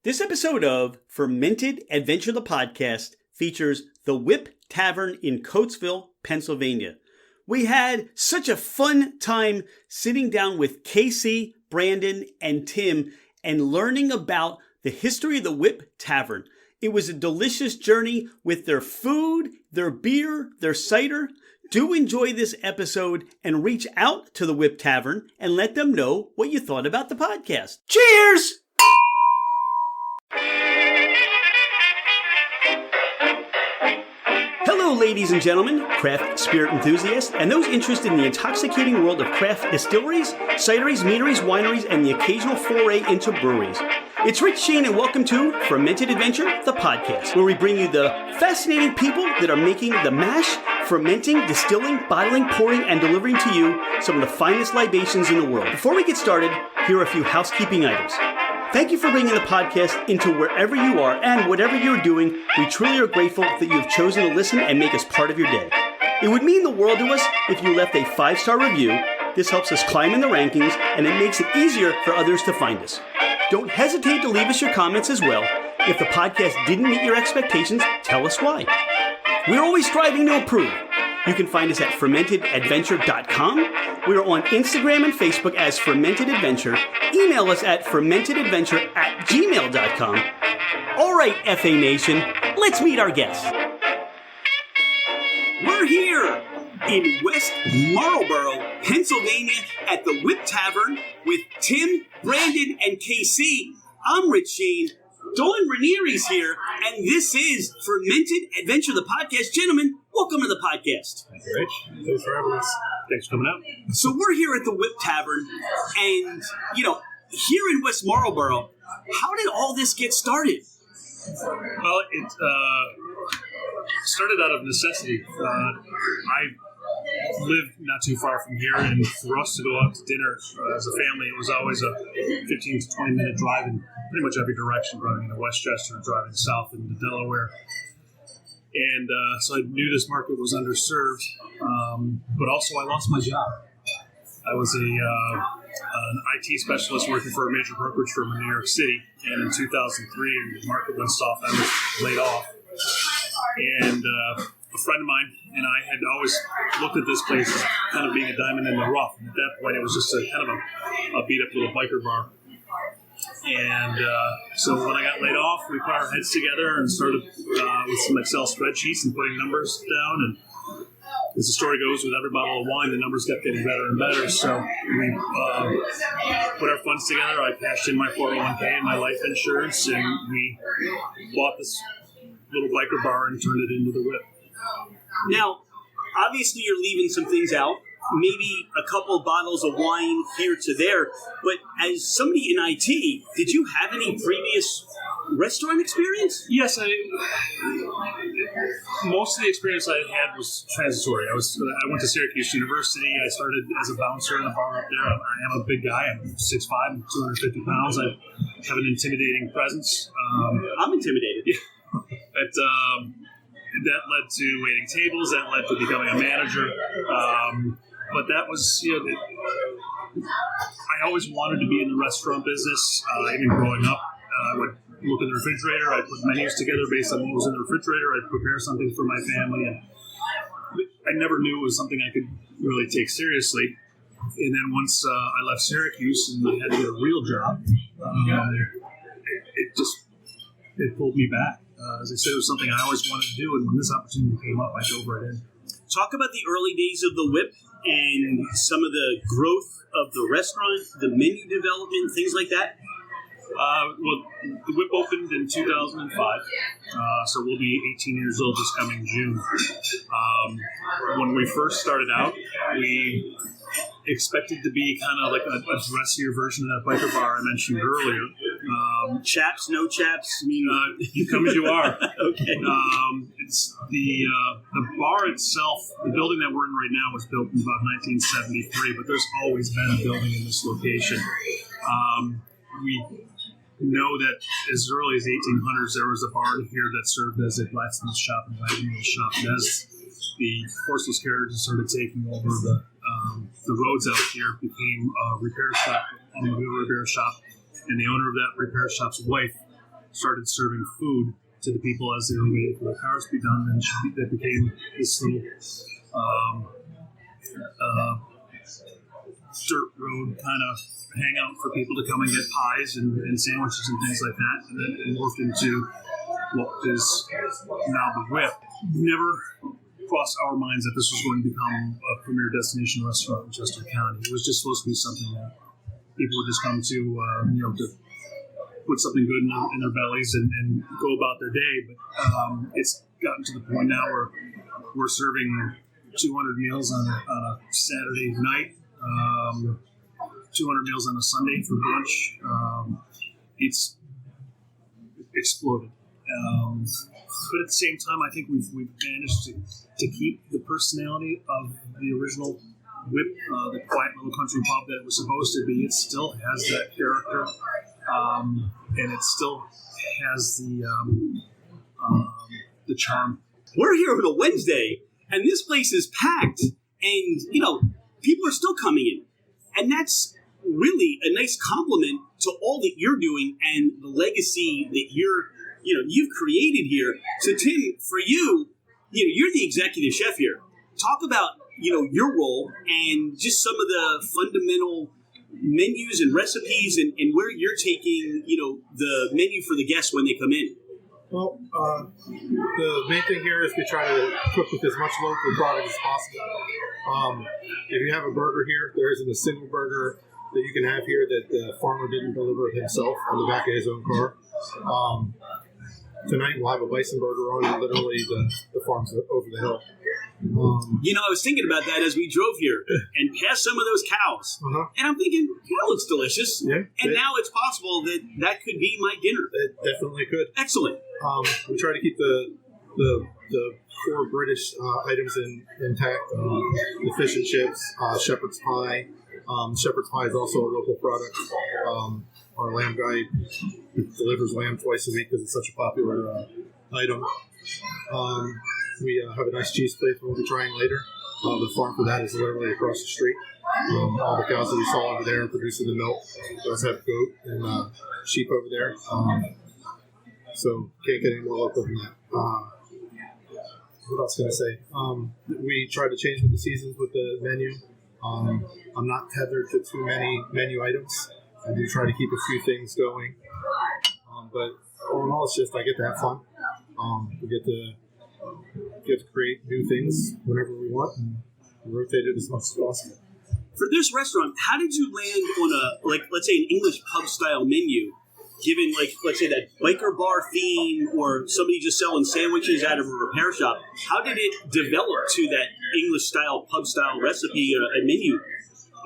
This episode of Fermented Adventure the Podcast features the Whip Tavern in Coatesville, Pennsylvania. We had such a fun time sitting down with Casey, Brandon, and Tim and learning about the history of the Whip Tavern. It was a delicious journey with their food, their beer, their cider. Do enjoy this episode and reach out to the Whip Tavern and let them know what you thought about the podcast. Cheers! Hello, ladies and gentlemen, craft spirit enthusiasts, and those interested in the intoxicating world of craft distilleries, cideries, meaderies, wineries, and the occasional foray into breweries. It's Rich Shane, and welcome to Fermented Adventure, the podcast, where we bring you the fascinating people that are making the mash, fermenting, distilling, bottling, pouring, and delivering to you some of the finest libations in the world. Before we get started, here are a few housekeeping items. Thank you for bringing the podcast into wherever you are and whatever you're doing. We truly are grateful that you have chosen to listen and make us part of your day. It would mean the world to us if you left a 5-star review. This helps us climb in the rankings, and it makes it easier for others to find us. Don't hesitate to leave us your comments as well. If the podcast didn't meet your expectations, tell us why. We're always striving to improve. You can find us at fermentedadventure.com. We are on Instagram and Facebook as Fermented Adventure. Email us at fermentedadventure@gmail.com. All right, FA Nation, let's meet our guests. We're here in West Marlboro, Pennsylvania at the Whip Tavern with Tim, Brandon, and KC. I'm Rich Shane. Dolan Ranieri's here, and this is Fermented Adventure, the podcast. Gentlemen, welcome to the podcast. Thank you, Rich. Thanks for having us. Thanks for coming out. So we're here at the Whip Tavern, and, here in West Marlboro, how did all this get started? Well, it started out of necessity. I lived not too far from here, and for us to go out to dinner as a family, it was always a 15 to 20 minute drive in pretty much every direction, driving to Westchester, driving south into Delaware. And so I knew this market was underserved, but also I lost my job. I was an IT specialist working for a major brokerage firm in New York City, and in 2003, the market went soft. I was laid off. And a friend of mine and I had always looked at this place as kind of being a diamond in the rough. And at that point, it was just a kind of a beat-up little biker bar. And so when I got laid off, we put our heads together and started with some Excel spreadsheets and putting numbers down. And as the story goes, with every bottle of wine, the numbers kept getting better and better. So we put our funds together. I cashed in my 401k and my life insurance, and we bought this little biker bar and turned it into the Whip. Now, obviously you're leaving some things out, maybe a couple of bottles of wine here to there, but as somebody in IT, did you have any previous restaurant experience? Yes, most of the experience I had was transitory. I went to Syracuse University. I started as a bouncer in a bar up there. I am a big guy. I'm 6'5", 250 pounds. I have an intimidating presence. I'm intimidated. Yeah. That led to waiting tables. That led to becoming a manager. But that was, I always wanted to be in the restaurant business. Even growing up, I would look in the refrigerator. I'd put menus together based on what was in the refrigerator. I'd prepare something for my family. And I never knew it was something I could really take seriously. And then once I left Syracuse and I had to get a real job, it pulled me back. As I said, it was something I always wanted to do, and when this opportunity came up, I dove right in. Talk about the early days of the Whip and some of the growth of the restaurant, the menu development, things like that. Well, the Whip opened in 2005, so we'll be 18 years old this coming June. When we first started out, we expected to be kind of like a dressier version of that biker bar I mentioned earlier. Chaps, no chaps? You come as you are. Okay. It's the bar itself, the building that we're in right now was built in about 1973, but there's always been a building in this location. We know that as early as 1800s, there was a barn here that served as a blacksmith shop and wagon wheel shop. And as the horseless carriages started taking over the roads out here, became a repair shop, automobile repair shop, and the owner of that repair shop's wife started serving food to the people as they were waiting for the cars to be done, and that became this little dirt road kind of hangout for people to come and get pies and sandwiches and things like that, and then it morphed into what is now the Whip. Never crossed our minds that this was going to become a premier destination restaurant in Chester County. It was just supposed to be something that people would just come to, to put something good in their bellies and go about their day. But it's gotten to the point now where we're serving 200 meals on a Saturday night, 200 meals on a Sunday for brunch. It's exploded. But at the same time, I think we've managed to keep the personality of the original Whip, the quiet little country pub that it was supposed to be. It still has that character, and it still has the charm. We're here on a Wednesday, and this place is packed, and people are still coming in, and that's really a nice compliment to all that you're doing and the legacy that you've created here. So Tim, for you, you're the executive chef here. Talk about your role and just some of the fundamental menus and recipes and where you're taking the menu for the guests when they come in. Well, the main thing here is we try to cook with as much local product as possible. If you have a burger here, there isn't a single burger that you can have here that the farmer didn't deliver himself on the back of his own car. Tonight we'll have a bison burger on literally the farm's over the hill. I was thinking about that as we drove here and passed some of those cows. And I'm thinking, that looks delicious. Yeah, and now it's possible that could be my dinner. It definitely could. Excellent. We try to keep the core British items intact. The fish and chips, shepherd's pie. Shepherd's pie is also a local product. Our lamb guy delivers lamb twice a week because it's such a popular item. We have a nice cheese plate we'll be trying later. The farm for that is literally across the street. All the cows that we saw over there are producing the milk. We also have goat and sheep over there. So can't get any more local than that. What else can I say? We try to change with the seasons with the menu. I'm not tethered to too many menu items. I do try to keep a few things going. But all in all, it's just I get to have fun. We get to create new things whenever we want and rotate it as much as possible. For this restaurant, how did you land on let's say an English pub style menu, given let's say that biker bar theme or somebody just selling sandwiches out of a repair shop? How did it develop to that English style pub style recipe and menu?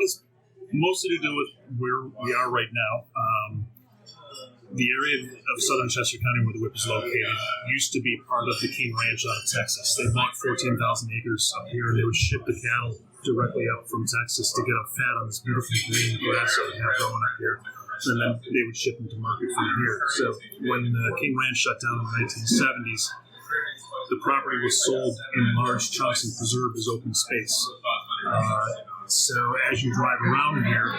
It's mostly to do with where we are right now. The area of southern Chester County where the Whip is located used to be part of the King Ranch out of Texas. They bought 14,000 acres up here, and they would ship the cattle directly up from Texas to get them fat on this beautiful green grass that we have growing up here. And then they would ship them to market from here. So when the King Ranch shut down in the 1970s, the property was sold in large chunks and preserved as open space. So as you drive around here,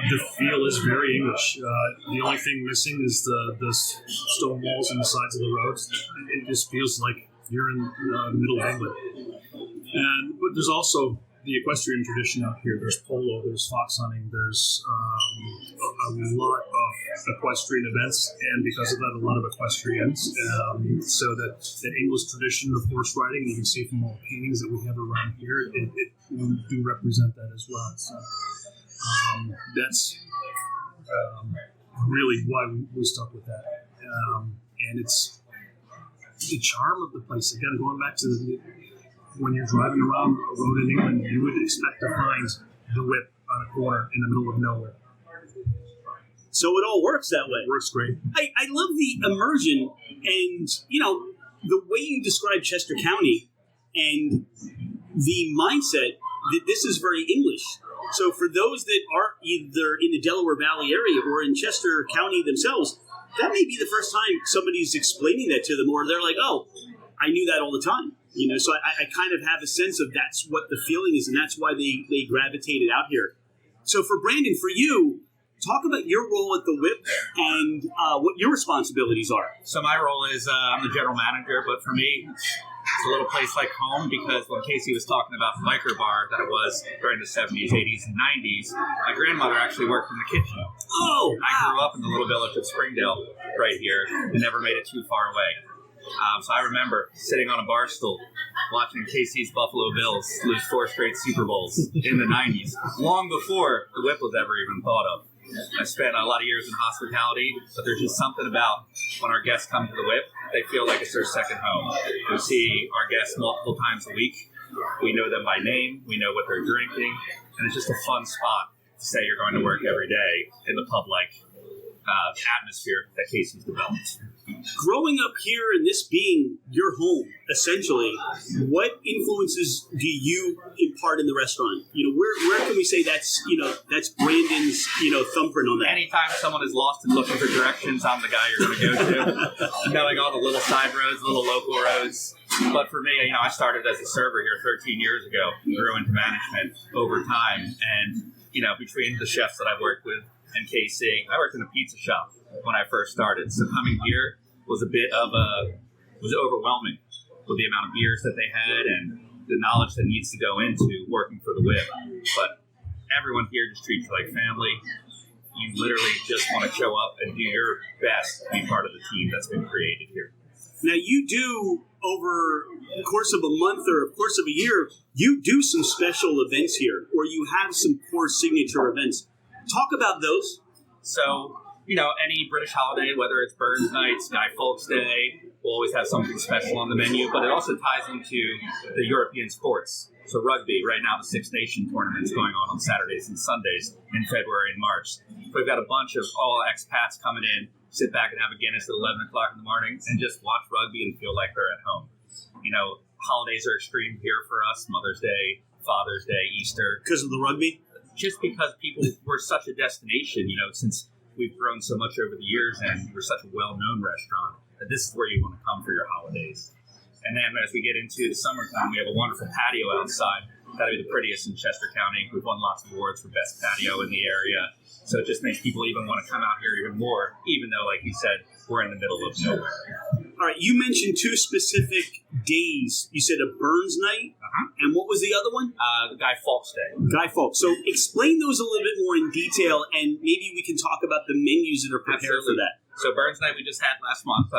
the feel is very English. The only thing missing is the stone walls on the sides of the roads. It just feels like you're in the middle of England. But there's also the equestrian tradition out here. There's polo, there's fox hunting, there's a lot of equestrian events, and because of that, a lot of equestrians. So that English tradition of horse riding, you can see from all the paintings that we have around here, it do represent that as well. So that's really why we stuck with that. And it's the charm of the place. Again, going back to when you're driving around a road in England, you would expect to find the Whip on a corner in the middle of nowhere. So it all works that way. It works great. I love the immersion and, the way you describe Chester County and the mindset that this is very English. So for those that are either in the Delaware Valley area or in Chester County themselves, that may be the first time somebody's explaining that to them, or they're like, oh, I knew that all the time. So I kind of have a sense of that's what the feeling is, and that's why they gravitated out here. So for Brandon, for you, talk about your role at the Whip and what your responsibilities are. So my role is I'm the general manager, but for me, it's a little place like home because when Casey was talking about the biker bar that it was during the 70s, 80s, and 90s, my grandmother actually worked in the kitchen. Oh, I grew up in the little village of Springdale right here and never made it too far away. So I remember sitting on a bar stool watching Casey's Buffalo Bills lose 4 straight Super Bowls in the 90s, long before the Whip was ever even thought of. I spent a lot of years in hospitality, but there's just something about when our guests come to the Whip, they feel like it's their second home. We see our guests multiple times a week. We know them by name. We know what they're drinking. And it's just a fun spot to say you're going to work every day in the pub-like atmosphere that Casey's developed. Growing up here and this being your home, essentially, what influences do you impart in the restaurant? Where can we say that's Brandon's, thumbprint on that? Anytime someone is lost and looking for directions, I'm the guy you're going to go to. Knowing all the little side roads, little local roads. But for me, I started as a server here 13 years ago, grew into management over time. And, between the chefs that I've worked with and Casey, I worked in a pizza shop when I first started. So coming here was was overwhelming with the amount of beers that they had and the knowledge that needs to go into working for the Whip. But everyone here just treats you like family. You literally just want to show up and do your best to be part of the team that's been created here. Now you do, over the course of a month or the course of a year, you do some special events here, or you have some core signature events. Talk about those. So, any British holiday, whether it's Burns Nights, Guy Fawkes Day, we'll always have something special on the menu, but it also ties into the European sports. So rugby, right now the Six Nation tournament's going on Saturdays and Sundays in February and March. We've got a bunch of all expats coming in, sit back and have a Guinness at 11 o'clock in the morning and just watch rugby and feel like they're at home. Holidays are extreme here for us, Mother's Day, Father's Day, Easter. Because of the rugby? Just because we're such a destination, since we've grown so much over the years and we're such a well-known restaurant, that this is where you want to come for your holidays. And then as we get into the summertime, we have a wonderful patio outside. That'll be the prettiest in Chester County. We've won lots of awards for best patio in the area. So it just makes people even want to come out here even more, even though, like you said, we're in the middle of nowhere. All right, you mentioned 2 specific days. You said a Burns night, and what was the other one? The Guy Fawkes Day. Guy Fawkes. So explain those a little bit more in detail, and maybe we can talk about the menus that are prepared for that. So Burns night we just had last month.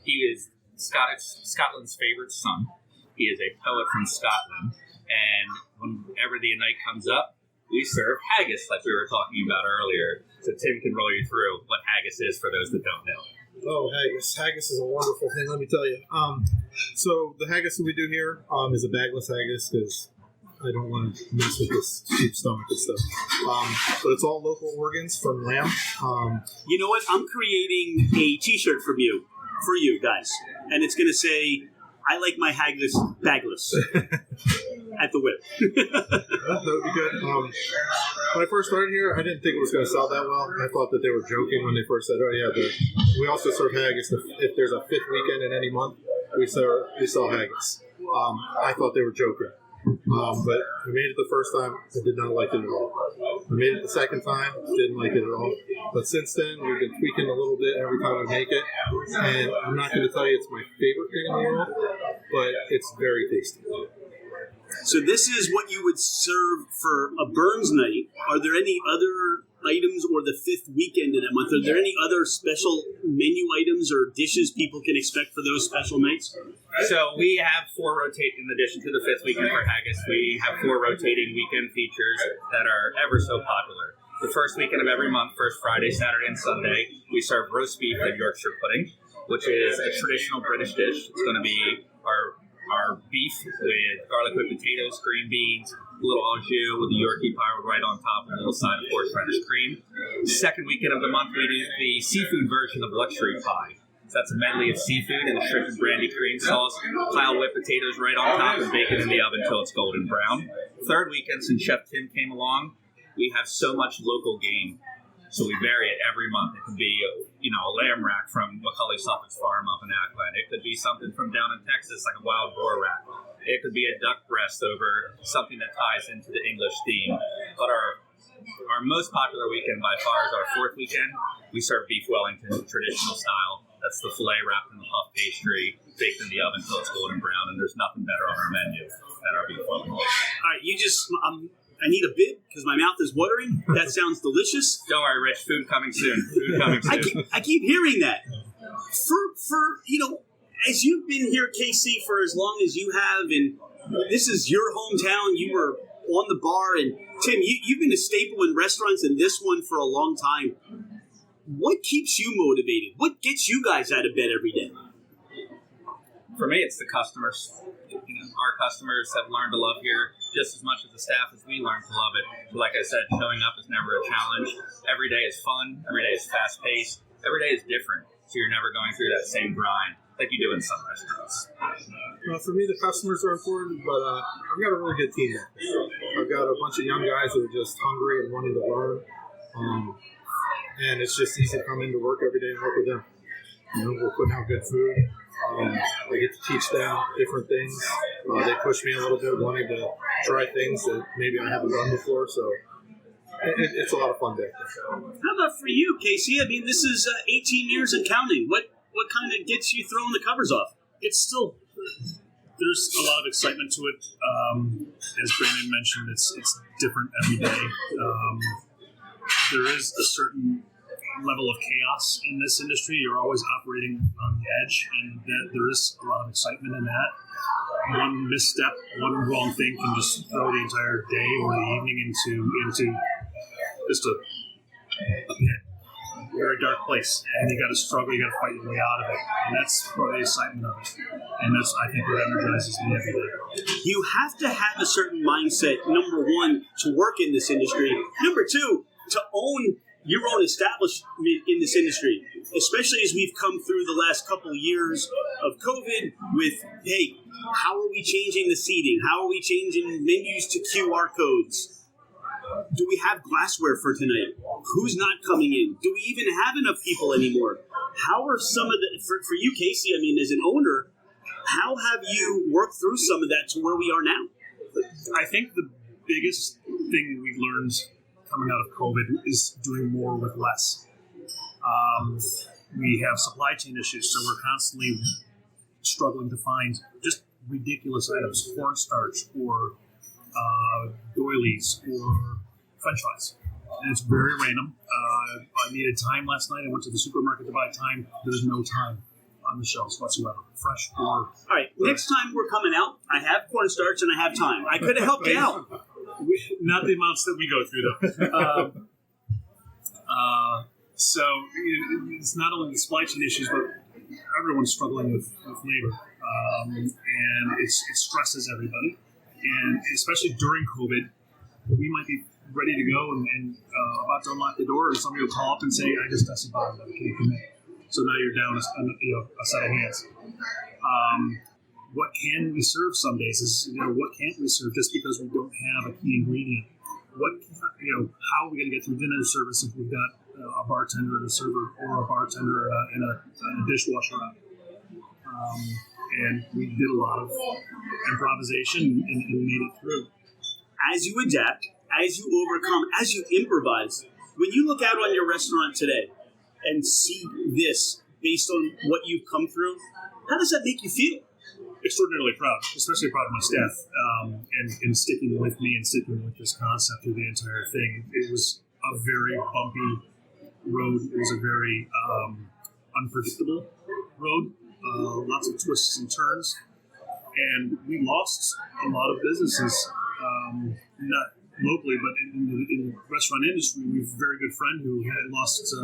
He is Scotland's favorite son. He is a poet from Scotland, and whenever the night comes up, we serve haggis like we were talking about earlier. So Tim can roll you through what haggis is for those that don't know. Oh, haggis. Haggis is a wonderful thing, let me tell you. So the haggis that we do here is a bagless haggis because I don't want to mess with this sheep stomach and stuff. But it's all local organs from lamb. You know what? I'm creating a T-shirt for you guys. And it's going to say, I like my haggis bagless at the Whip. That would be good. When I first started here, I didn't think it was going to sell that well. I thought that they were joking when they first said, oh, yeah, we also serve haggis. If there's a 5th weekend in any month, we sell haggis. I thought they were joking. But we made it the first time. I did not like it at all. We made it the second time. Didn't like it at all. But since then, we've been tweaking a little bit every time we make it. And I'm not going to tell you it's my favorite thing in the world, but it's very tasty. So this is what you would serve for a Burns night. Are there any other items, or the 5th weekend in that month? Are there any other special menu items or dishes people can expect for those special nights? So we have 4 rotating, in addition to the 5th weekend for haggis, we have 4 rotating weekend features that are ever so popular. The first weekend of every month, first Friday, Saturday, and Sunday, we serve roast beef and Yorkshire pudding, which is a traditional British dish. It's going to be our beef with garlic whipped potatoes, green beans, a little au jus with the Yorkie pie right on top, and a little side of horseradish cream. Second weekend of the month, we do the seafood version of luxury pie. So that's a medley of seafood and a shrimp and brandy cream sauce, piled whipped potatoes right on top, and bacon in the oven until it's golden brown. Third weekend, since Chef Tim came along, we have so much local game. So we vary it every month. It could be, a lamb rack from McCully Suffolk's Farm up in Ackland. It could be something from down in Texas, like a wild boar rack. It could be a duck breast over something that ties into the English theme. But our Our most popular weekend by far is our fourth weekend. We serve beef Wellington, traditional style. That's the filet wrapped in the puff pastry, baked in the oven until it's golden brown, and there's nothing better on our menu than our beef Wellington. All right, I need a bit because my mouth is watering. That sounds delicious. Don't worry, Rich. Food coming soon. Food coming soon. I keep hearing that. For as you've been here, KC, for as long as you have, and this is your hometown. You were on the bar, and Tim, you've been a staple in restaurants and this one for a long time. What keeps you motivated? What gets you guys out of bed every day? For me, it's the customers. Our customers have learned to love here just as much as the staff as we learned to love it. So like I said, showing up is never a challenge. Every day is fun. Every day is fast-paced. Every day is different. So you're never going through that same grind like you do in some restaurants. Well, for me, the customers are important, but I've got a really good team. I've got a bunch of young guys who are just hungry and wanting to learn. And it's just easy to come into work every day and work with them. We're putting out good food. I get to teach them different things. They push me a little bit, wanting to try things that maybe I haven't done before. So it's a lot of fun day. How about for you, Casey? I mean, this is 18 years and counting. What kind of gets you throwing the covers off? It's still, there's a lot of excitement to it. As Brandon mentioned, it's different every day. There is a certain level of chaos in this industry. You're always operating on the edge, and there is a lot of excitement in that. One misstep, one wrong thing can just throw the entire day or the evening into just a very dark place, and you got to struggle, you got to fight your way out of it, and that's part of the excitement of it, and that's, I think, what energizes me every day. You have to have a certain mindset, number one, to work in this industry. Number two, to own your own establishment in this industry, especially as we've come through the last couple of years of COVID with, hey, how are we changing the seating? How are we changing menus to QR codes? Do we have glassware for tonight? Who's not coming in? Do we even have enough people anymore? How are some of the, for you, Casey, I mean, as an owner, how have you worked through some of that to where we are now? I think the biggest thing we learned coming out of COVID is doing more with less. We have supply chain issues, so we're constantly struggling to find just ridiculous items, cornstarch or doilies or French fries. And it's very random. I needed time last night. I went to the supermarket to buy time. There's no time on the shelves whatsoever. Fresh or... All right, next time we're coming out, I have cornstarch and I have time. I could have helped you out. Not the amounts that we go through, though. So it's not only the supply chain issues, but everyone's struggling with labor. And it stresses everybody. And especially during COVID, we might be ready to go and about to unlock the door, and somebody will call up and say, I just tested positive, I can't come in. So now you're down a set of hands. What can we serve some days is, what can't we serve just because we don't have a key ingredient? How are we going to get through dinner service if we've got a bartender and a server, or a bartender and a dishwasher out? And we did a lot of improvisation and made it through. As you adapt, as you overcome, as you improvise, when you look out on your restaurant today and see this based on what you've come through, how does that make you feel? Extraordinarily proud, especially proud of my staff, and sticking with me and sticking with this concept through the entire thing. It was a very bumpy road. It was a very unpredictable road. Lots of twists and turns, and we lost a lot of businesses, not locally, but in the restaurant industry. We have a very good friend who had lost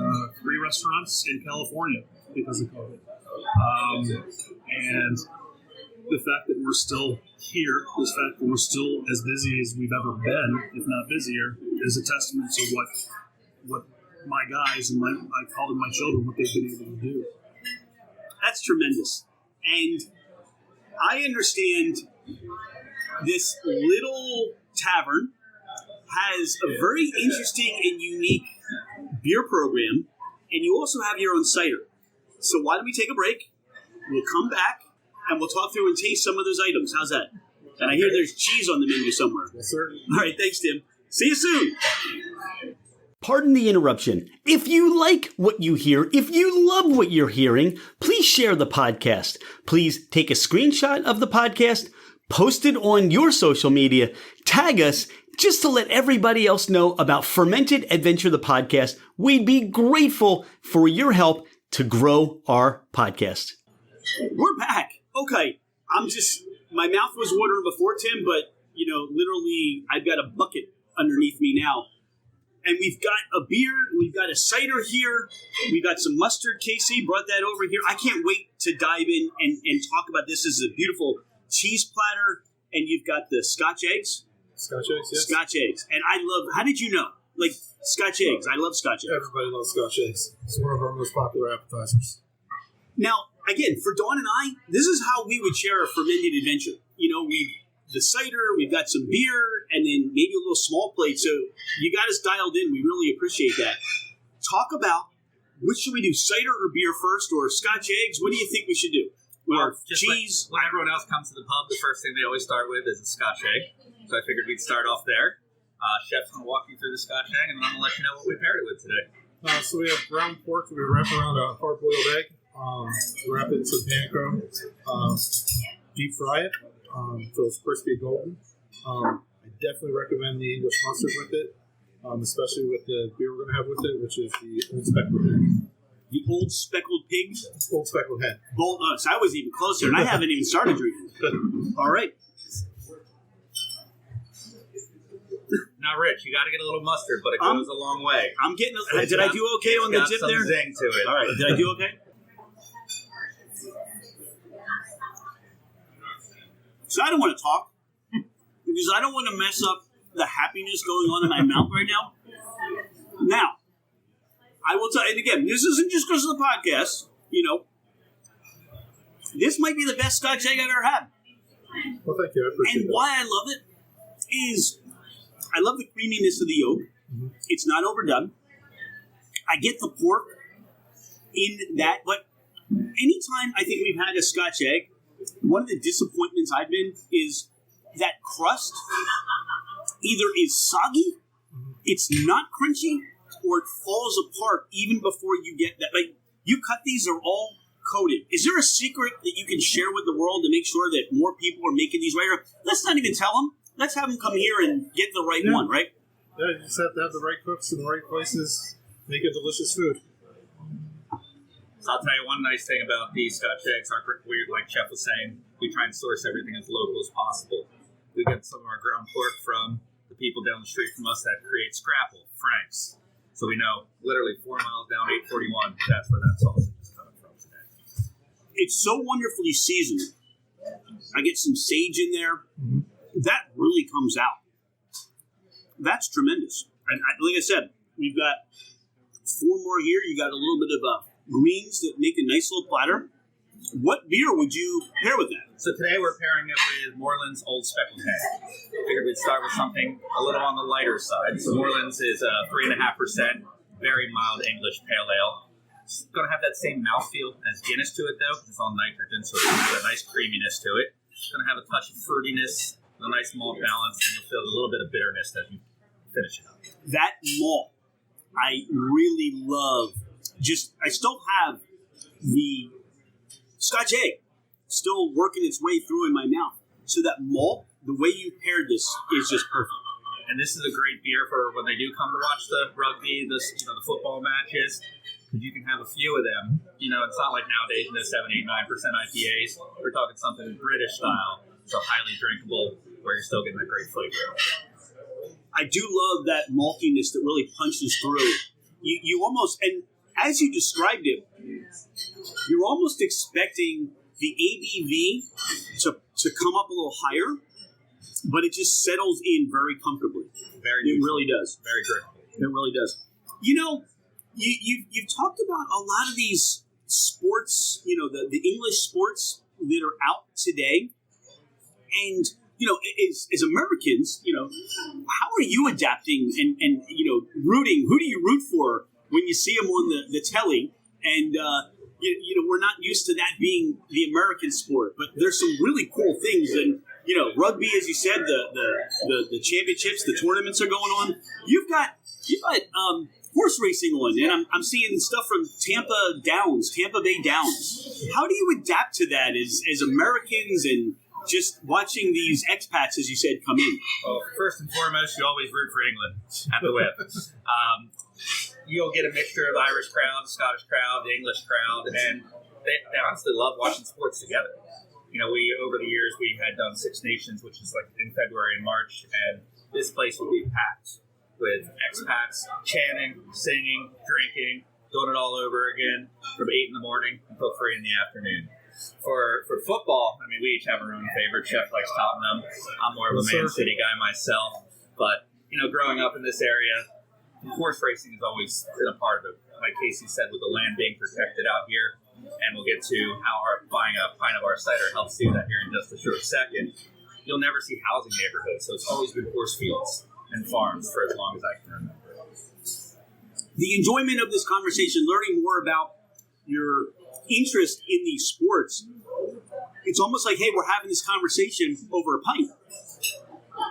3 restaurants in California because of COVID. And the fact that we're still here, the fact that we're still as busy as we've ever been, if not busier, is a testament to what my guys and I call them my children, what they've been able to do. That's tremendous. And I understand this little tavern has a very interesting and unique beer program, and you also have your own cider. So why don't we take a break? We'll come back, and we'll talk through and taste some of those items. How's that? And I hear there's cheese on the menu somewhere. Yes, sir. All right, thanks, Tim. See you soon. Pardon the interruption. If you like what you hear, if you love what you're hearing, please share the podcast. Please take a screenshot of the podcast, post it on your social media, tag us just to let everybody else know about Fermented Adventure, the podcast. We'd be grateful for your help to grow our podcast. We're back. Okay. My mouth was watering before, Tim, but, literally I've got a bucket underneath me now. And we've got a beer, we've got a cider here, we've got some mustard. Casey brought that over here. I can't wait to dive in and talk about this. This is a beautiful cheese platter, and you've got the Scotch eggs. Scotch eggs, yes. Scotch eggs. And I love, how did you know? Like, Scotch eggs. I love Scotch eggs. Everybody loves Scotch eggs. It's one of our most popular appetizers. Now, again, for Dawn and I, this is how we would share a fermented adventure. The cider, we've got some beer, and then maybe a little small plate. So you got us dialed in. We really appreciate that. Talk about, what should we do, cider or beer first, or Scotch eggs? What do you think we should do? Well, just cheese? When everyone else comes to the pub, the first thing they always start with is a Scotch egg. So I figured we'd start off there. Chef's going to walk you through the Scotch egg, and then I'm going to let you know what we paired it with today. So we have ground pork that we wrap around a hard-boiled egg. Wrap it in some panko. Deep fry it until it's crispy golden. I definitely recommend the English mustard with it, especially with the beer we're going to have with it, which is the Old Speckled Hen. The Old Speckled Pig? Old Speckled Hen. So I was even closer, and I haven't even started drinking. All right. Now, Rich, you got to get a little mustard, but it goes a long way. I'm getting. Did I do okay on the dip there? Got some zing to it. All right. Did I do okay? So I don't want to talk because I don't want to mess up the happiness going on in my mouth right now. Now, I will tell you, and again, this isn't just because of the podcast. This might be the best Scotch egg I've ever had. Well, thank you. I appreciate And that. why I love it is I love the creaminess of the yolk. Mm-hmm. It's not overdone. I get the pork in that, but anytime I think we've had a Scotch egg, one of the disappointments I've been is that crust either is soggy, it's not crunchy, or it falls apart even before you get that. Like, you cut these, are all coated. Is there a secret that you can share with the world to make sure that more people are making these right? Or let's not even tell them. Let's have them come here and get the right one, right? Yeah, you just have to have the right cooks in the right places, make a delicious food. So I'll tell you one nice thing about these Scotch eggs. Like Chef was saying, we try and source everything as local as possible. We get some of our ground pork from the people down the street from us that create scrapple, Frank's. So we know literally 4 miles down 841, that's where that sausage is coming from today. It's so wonderfully seasoned. I get some sage in there. Mm-hmm. That really comes out. That's tremendous. And like I said, we've got 4 more here. You got a little bit of greens that make a nice little platter. What beer would you pair with that? So today we're pairing it with Moreland's Old Speckled Hen. Figured we'd start with something a little on the lighter side. So Moreland's is 3.5%, very mild English pale ale. It's going to have that same mouthfeel as Guinness to it, though, because it's all nitrogen, so it's going to have a nice creaminess to it. It's going to have a touch of fruitiness, a nice malt balance, and you'll feel a little bit of bitterness as you finish it up. That malt, I really love. I still have the Scotch egg still working its way through in my mouth. So that malt, the way you paired this is just perfect. And this is a great beer for when they do come to watch the rugby, the football matches. Because you can have a few of them. It's not like nowadays, 7, 8, 9% IPAs. We're talking something British style, so highly drinkable, where you're still getting that great flavor. I do love that maltiness that really punches through. You almost, and as you described it, you're almost expecting the ABV to come up a little higher, but it just settles in very comfortably. It really does. Very drinkable. It really does. You've talked about a lot of these sports, the English sports that are out today, and as Americans, how are you adapting and rooting? Who do you root for when you see them on the telly? And we're not used to that being the American sport, but there's some really cool things. And rugby, as you said, the championships, the tournaments are going on. You've got horse racing on, and I'm seeing stuff from Tampa Bay Downs. How do you adapt to that as Americans and just watching these expats, as you said, come in? Well, first and foremost, you always root for England at the Whip. You'll get a mixture of Irish crowd, Scottish crowd, the English crowd, and they honestly love watching sports together. We over the years we had done Six Nations, which is like in February and March, and this place would be packed with expats chanting, singing, drinking, doing it all over again from 8 in the morning until 3 in the afternoon. For football, we each have our own favorite. Chef likes Tottenham. I'm more of a Man City guy myself. But, growing up in this area, horse racing has always been a part of it. Like Casey said, with the land being protected out here, and we'll get to how buying a pint of our cider helps do that here in just a short second. You'll never see housing neighborhoods, so it's always been horse fields and farms for as long as I can remember. The enjoyment of this conversation, learning more about your interest in these sports, it's almost like, hey, we're having this conversation over a pint.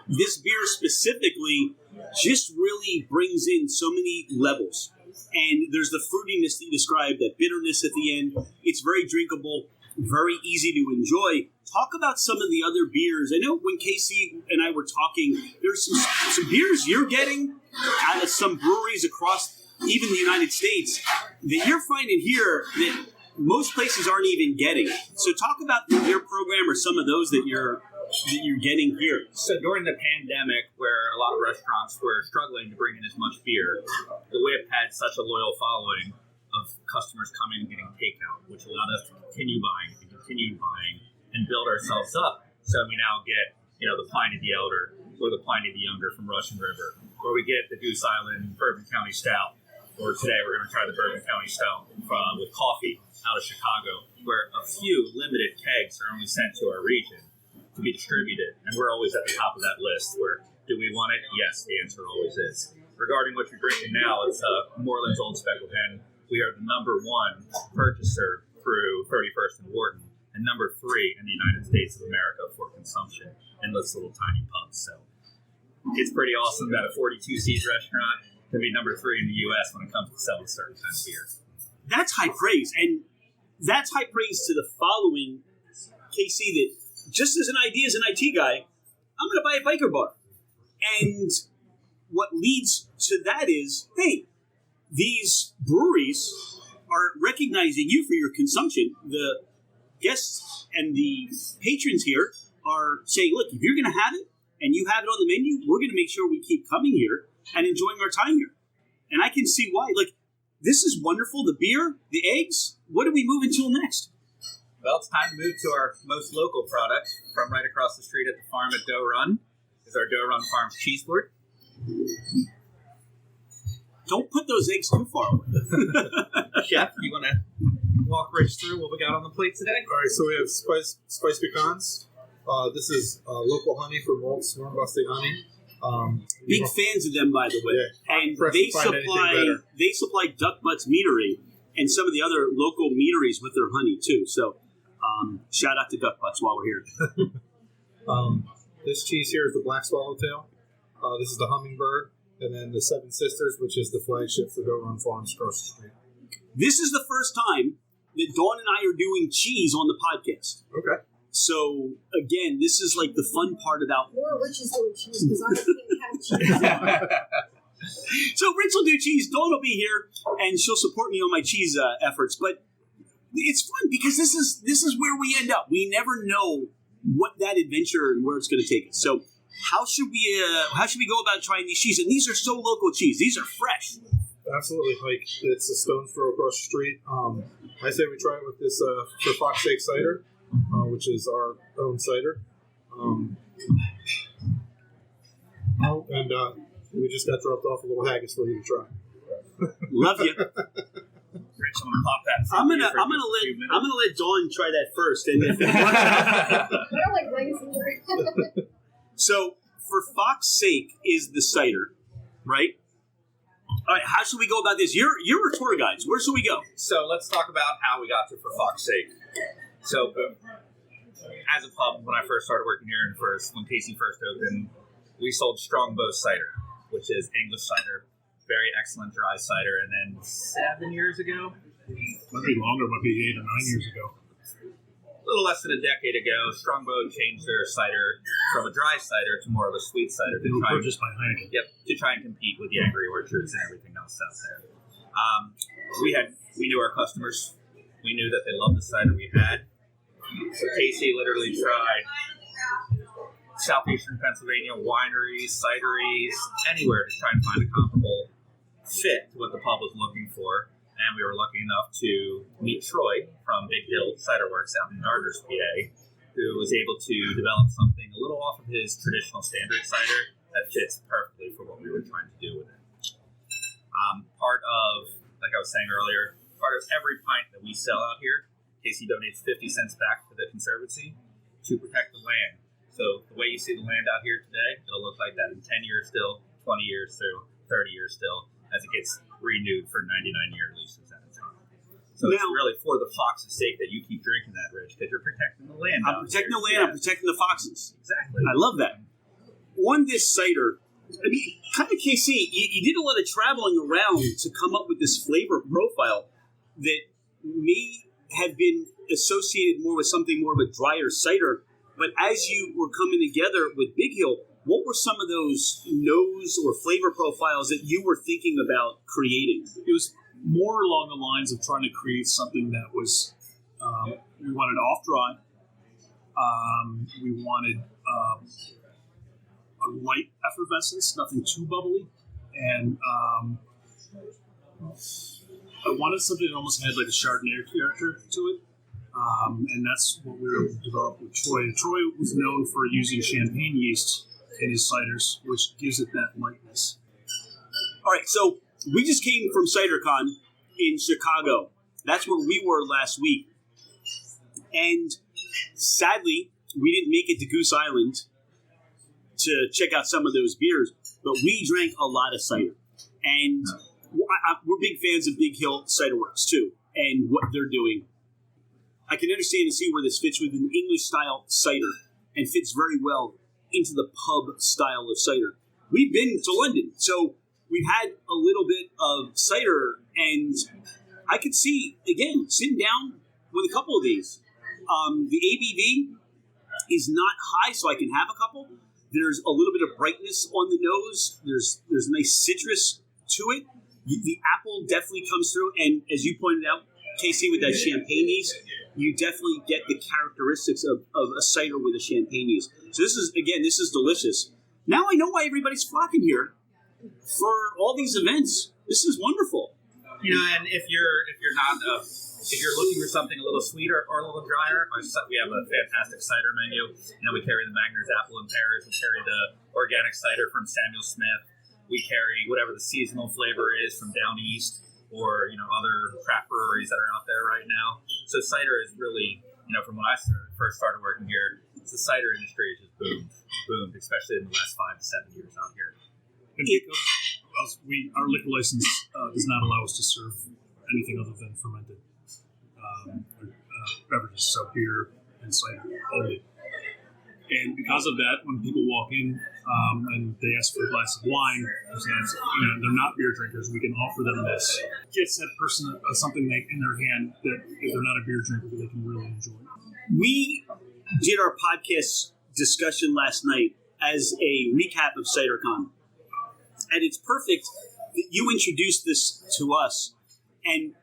This beer specifically just really brings in so many levels. And there's the fruitiness that you described, that bitterness at the end. It's very drinkable, very easy to enjoy. Talk about some of the other beers. I know when Casey and I were talking, there's some beers you're getting out of some breweries across even the United States that you're finding here that most places aren't even getting. So talk about the beer program or some of those that you're getting here. So during the pandemic, where a lot of restaurants were struggling to bring in as much beer, the Whip had such a loyal following of customers coming and getting takeout, which allowed us to continue buying and build ourselves up. So we now get, the Pliny the Elder or the Pliny the Younger from Russian River, or we get the Goose Island Bourbon County Stout, or today we're going to try the Bourbon County Stout with coffee out of Chicago, where a few limited kegs are only sent to our region to be distributed, and we're always at the top of that list. Where do we want it? Yes, the answer always is. Regarding what you're drinking now, it's Moreland's Old Speckled Hen. We are the #1 purchaser through 31st and Wharton, and #3 in the United States of America for consumption in this little tiny pub. So it's pretty awesome that a 42-seat restaurant can be #3 in the U.S. when it comes to selling certain kinds of beer. That's high praise, and that's high praise to the following, KC, that just as an idea, as an IT guy, I'm going to buy a biker bar. And what leads to that is, hey, these breweries are recognizing you for your consumption. The guests and the patrons here are saying, look, if you're going to have it and you have it on the menu, we're going to make sure we keep coming here and enjoying our time here. And I can see why. Like, this is wonderful. The beer, the eggs. What do we move until next? Well, it's time to move to our most local product from right across the street at the farm at Doe Run. Is our Doe Run Farms cheese board. Don't put those eggs too far away. Chef, you want to walk Rich through what we got on the plate today? All right, so we have spice pecans. This is local honey from Walt's Northwestern Honey. Big fans of them, by the way. Yeah, and they supply Duck Butts Meadery and some of the other local meaderies with their honey too. So shout out to Duck Butts while we're here. This cheese here is the Black Swallowtail. This is the Hummingbird. And then the Seven Sisters, which is the flagship for Doe Run Farms across the street. This is the first time that Dawn and I are doing cheese on the podcast. Okay. So, again, this is like the fun part about... Or Rich is doing cheese, because I can't have cheese. So Rich will do cheese, Dawn will be here, and she'll support me on my cheese efforts. But it's fun because this is where we end up. We never know what that adventure and where it's going to take us. So how should we go about trying these cheeses? And these are so local cheese. These are fresh. Absolutely. Like, it's a stone's throw across the street. I say we try it with this for Fox Sake Cider, which is our own cider. We just got dropped off a little haggis for you to try. Love you. Rich, I'm gonna pop that. I'm gonna let Dawn try that first, and if I don't like legacy. So for Fox Sake is the cider, right? All right, how should we go about this? You're a tour guides. Where should we go? So let's talk about how we got to For Fox Sake. So as a pub, when I first started working here, when Casey first opened, we sold Strongbow cider, which is English cider, very excellent dry cider. And then 7 years ago, Might be longer, might be 8 or 9 years ago. a little less than a decade ago, Strongbow changed their cider from a dry cider to more of a sweet cider They were purchased by Heineken. to try and compete with the Angry Orchards and everything else out there. We knew our customers. We knew that they loved the cider we had. So Casey literally tried southeastern Pennsylvania wineries, cideries, anywhere to try and find a comparable fit to what the pub was looking for. And we were lucky enough to meet Troy from Big Hill Cider Works out in Darters, PA, who was able to develop something a little off of his traditional standard cider that fits perfectly for what we were trying to do with it. Part of, like I was saying earlier, part of every pint that we sell out here, Casey donates 50 cents back to the Conservancy to protect the land. So the way you see the land out here today, it'll look like that in 10 years still, 20 years still, 30 years still, as it gets renewed for 99-year leases at a time. So it's really for the fox's sake that you keep drinking that, Rich, because you're protecting the land. I'm protecting the land, I'm protecting the foxes. Exactly. I love that. On this cider, I mean, kind of KC, you did a lot of traveling around to come up with this flavor profile that may have been associated more with something more of a drier cider. But as you were coming together with Big Hill, what were some of those nose or flavor profiles that you were thinking about creating? It was more along the lines of trying to create something that was, we wanted off dry. We wanted a light effervescence, nothing too bubbly. And I wanted something that almost had like a Chardonnay character to it. And that's what we were able to develop with Troy. Troy was known for using champagne yeast in his ciders, which gives it that lightness. All right, so we just came from CiderCon in Chicago. That's where we were last week. And sadly, we didn't make it to Goose Island to check out some of those beers, but we drank a lot of cider. And we're big fans of Big Hill Cider Works, too, and what they're doing. I can understand and see where this fits with an English-style cider and fits very well into the pub style of cider. We've been to London, so we've had a little bit of cider, and I could see, again, sitting down with a couple of these. The ABV is not high, so I can have a couple. There's a little bit of brightness on the nose. There's a nice citrus to it. The apple definitely comes through, and as you pointed out, Casey, with that champagne yeast, you definitely get the characteristics of a cider with a champagne yeast. So this is delicious. Now I know why everybody's flocking here for all these events. This is wonderful. You know, and if you're looking for something a little sweeter or a little drier, we have a fantastic cider menu. You know, we carry the Magner's Apple and Pears. We carry the organic cider from Samuel Smith. We carry whatever the seasonal flavor is from down east, or, you know, other craft breweries that are out there right now. So cider is really, you know, from when I first started working here, the cider industry has just boomed, especially in the last 5 to 7 years out here. And because our liquor license does not allow us to serve anything other than fermented beverages, so beer and cider only. And because of that, when people walk in and they ask for a glass of wine, they're not beer drinkers, we can offer them this. Gets that person something in their hand that if they're not a beer drinker, they can really enjoy. We did our podcast discussion last night as a recap of CiderCon. And it's perfect that you introduced this to us. And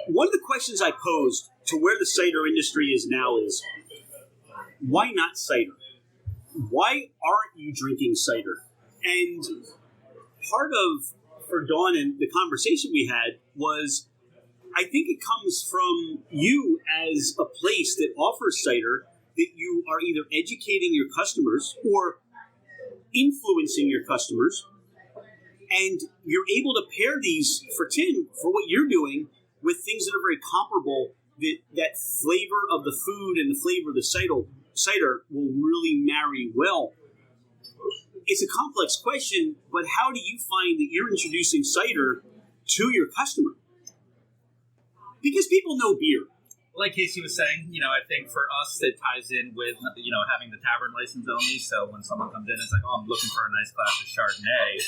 one of the questions I posed to where the cider industry is now is, why not cider? Why aren't you drinking cider? And part of, for Dawn and the conversation we had was, I think it comes from you as a place that offers cider, that you are either educating your customers or influencing your customers, and you're able to pair these for Tim, for what you're doing, with things that are very comparable, that flavor of the food and the flavor of the cider will really marry well. It's a complex question, but how do you find that you're introducing cider to your customer? Because people know beer. like Casey was saying, I think for us it ties in with, having the tavern license only. So when someone comes in, it's like, oh, I'm looking for a nice glass of Chardonnay.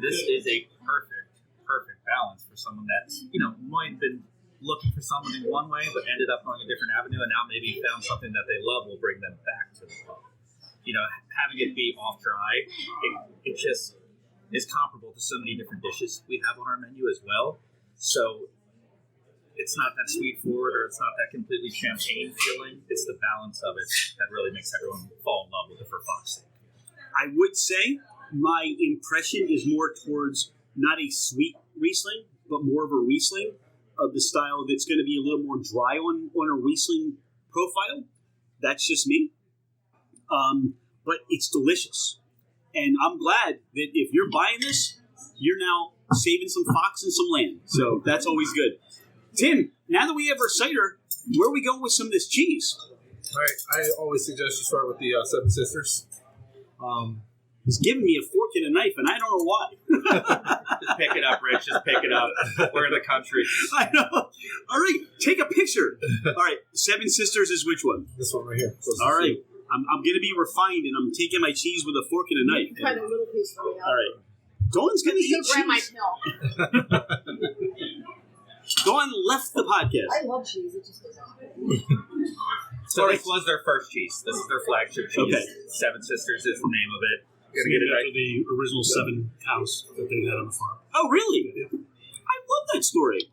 This is a perfect balance for someone that's, might have been looking for something one way, but ended up going a different avenue, and now maybe found something that they love will bring them back to the pub. Having it be off dry, it just is comparable to so many different dishes we have on our menu as well. So it's not that sweet forward, or it's not that completely champagne feeling. It's the balance of it that really makes everyone fall in love with the for fox steak. I would say my impression is more towards not a sweet Riesling, but more of a Riesling of the style that's going to be a little more dry on a Riesling profile. That's just me. But it's delicious. And I'm glad that if you're buying this, you're now saving some fox and some land. So that's always good. Tim, now that we have our cider, where are we going with some of this cheese? All right, I always suggest you start with the Seven Sisters. He's giving me a fork and a knife, and I don't know why. Just pick it up, Rich. Just pick it up. We're in the country. I know. All right, take a picture. All right, Seven Sisters is which one? This one right here. All right, I'm going to be refined, and I'm taking my cheese with a fork and a knife. Cut a little piece for me. All right. Dawn's going to eat Grab my cheese. pill. Dawn left the podcast. I love cheese. It just doesn't. So this was their first cheese. This is their flagship cheese. Okay. Seven Sisters is the name of it. It's Gonna get it named right. after the original 7 cows that they had on the farm. Oh, really? I love that story.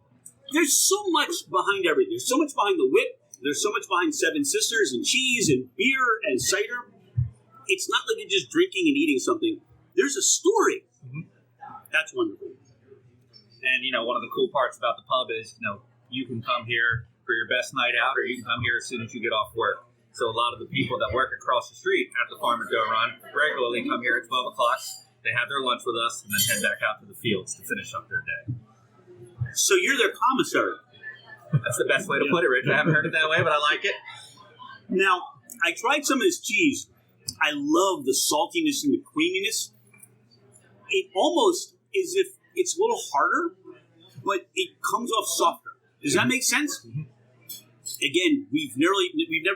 There's so much behind everything. There's so much behind the whip. There's so much behind Seven Sisters and cheese and beer and cider. It's not like you're just drinking and eating something. There's a story. Mm-hmm. That's wonderful. And, one of the cool parts about the pub is, you can come here for your best night out, or you can come here as soon as you get off work. So a lot of the people that work across the street at the Farm and Go Run regularly come here at 12 o'clock. They have their lunch with us and then head back out to the fields to finish up their day. So you're their commissary. That's the best way to put it, Rich. I haven't heard it that way, but I like it. Now, I tried some of this cheese. I love the saltiness and the creaminess. It almost is if it's a little harder, but it comes off softer. Does that make sense? Mm-hmm. Again, we've never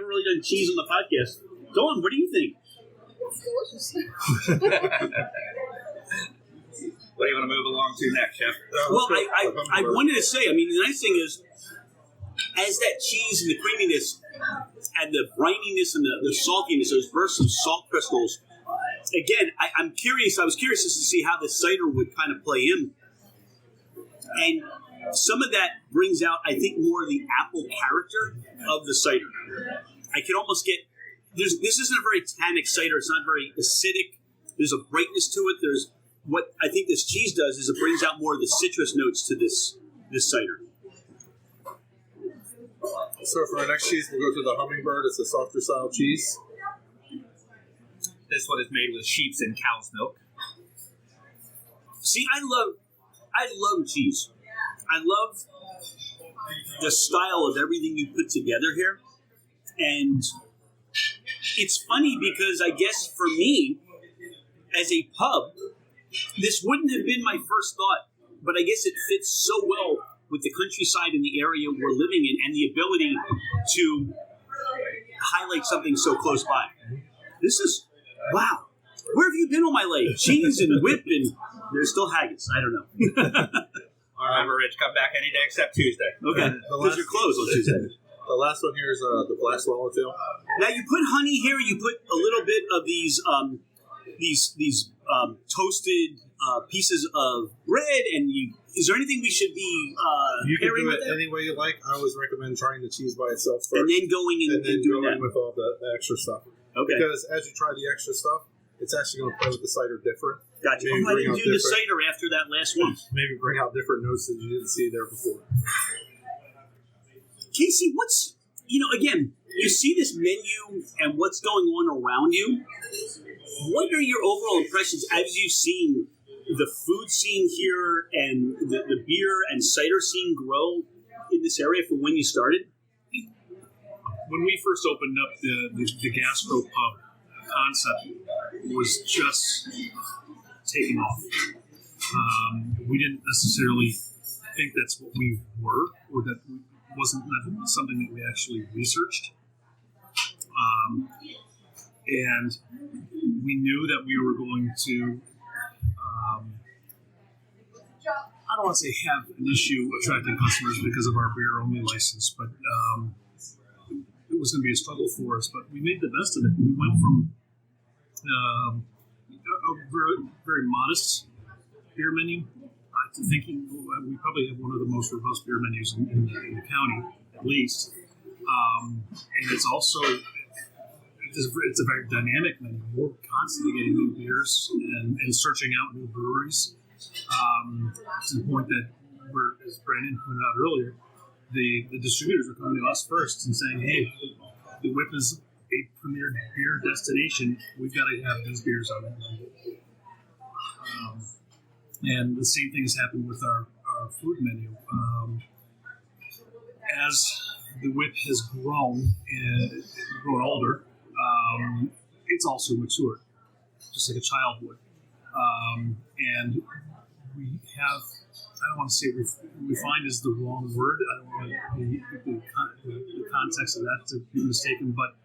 really done cheese on the podcast. Dawn, what do you think? It's delicious. What do you want to move along to next, Chef? Well, I wanted to say, the nice thing is, as that cheese and the creaminess and the brininess and the saltiness, those bursts of salt crystals, again, I'm curious. I was curious just to see how the cider would kind of play in. And some of that brings out, I think, more of the apple character of the cider. I can almost get, this isn't a very tannic cider. It's not very acidic. There's a brightness to it. There's what I think this cheese does is it brings out more of the citrus notes to this cider. So for our next cheese, we'll go to the Hummingbird. It's a softer style cheese. This one is made with sheep's and cow's milk. See, I love cheese. I love the style of everything you put together here. And it's funny because I guess for me, as a pub, this wouldn't have been my first thought, but I guess it fits so well with the countryside and the area we're living in and the ability to highlight something so close by. This is, wow. Where have you been all my life? Cheese and whip and there's still haggis. I don't know. Remember, Rich, come back any day except Tuesday. Okay, because you're closed on Tuesday. The last one here is the Black Swallowtail. Now you put honey here. You put a little bit of these toasted pieces of bread, and is there anything we should be You can pairing do with it that? any way you like. I always recommend trying the cheese by itself first. And then going and then doing going that. with all the extra stuff. Okay, Because as you try the extra stuff, it's actually going to play with the cider different. gotcha. maybe Why bring didn't out you do the different- cider after that last one? Maybe bring out different notes that you didn't see there before. Casey, again, you see this menu and what's going on around you. What are your overall impressions as you've seen the food scene here and the beer and cider scene grow in this area from when you started? When we first opened up the gastro pub concept was just taking off. We didn't necessarily think that's what we were, or that wasn't something that we actually researched. And we knew that we were going to, I don't want to say have an issue attracting customers because of our beer-only license, but it was going to be a struggle for us. But we made the best of it. We went from a very, very modest beer menu to thinking we probably have one of the most robust beer menus in the county, at least. And it's also it's a very dynamic menu. We're constantly getting new beers and searching out new breweries to the point that we're, as Brandon pointed out earlier, the distributors are coming to us first and saying, "Hey, the Whip is a premier beer destination. We've got to have these beers on that menu." And the same thing has happened with our food menu. As the Whip has grown and grown older, it's also matured, just like a child would. And we have, I don't want to say refined is the wrong word. I don't want the context of that to be mistaken, but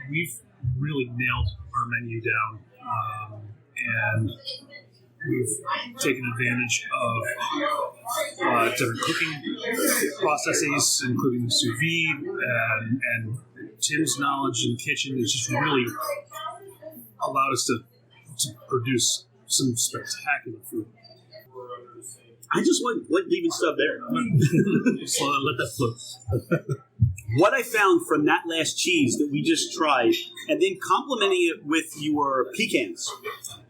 we've really nailed our menu down. And we've taken advantage of different cooking processes, including the sous vide and Tim's knowledge in the kitchen. It's just really allowed us to produce some spectacular food. I just like leaving stuff there. So let that float. What I found from that last cheese that we just tried, and then complementing it with your pecans,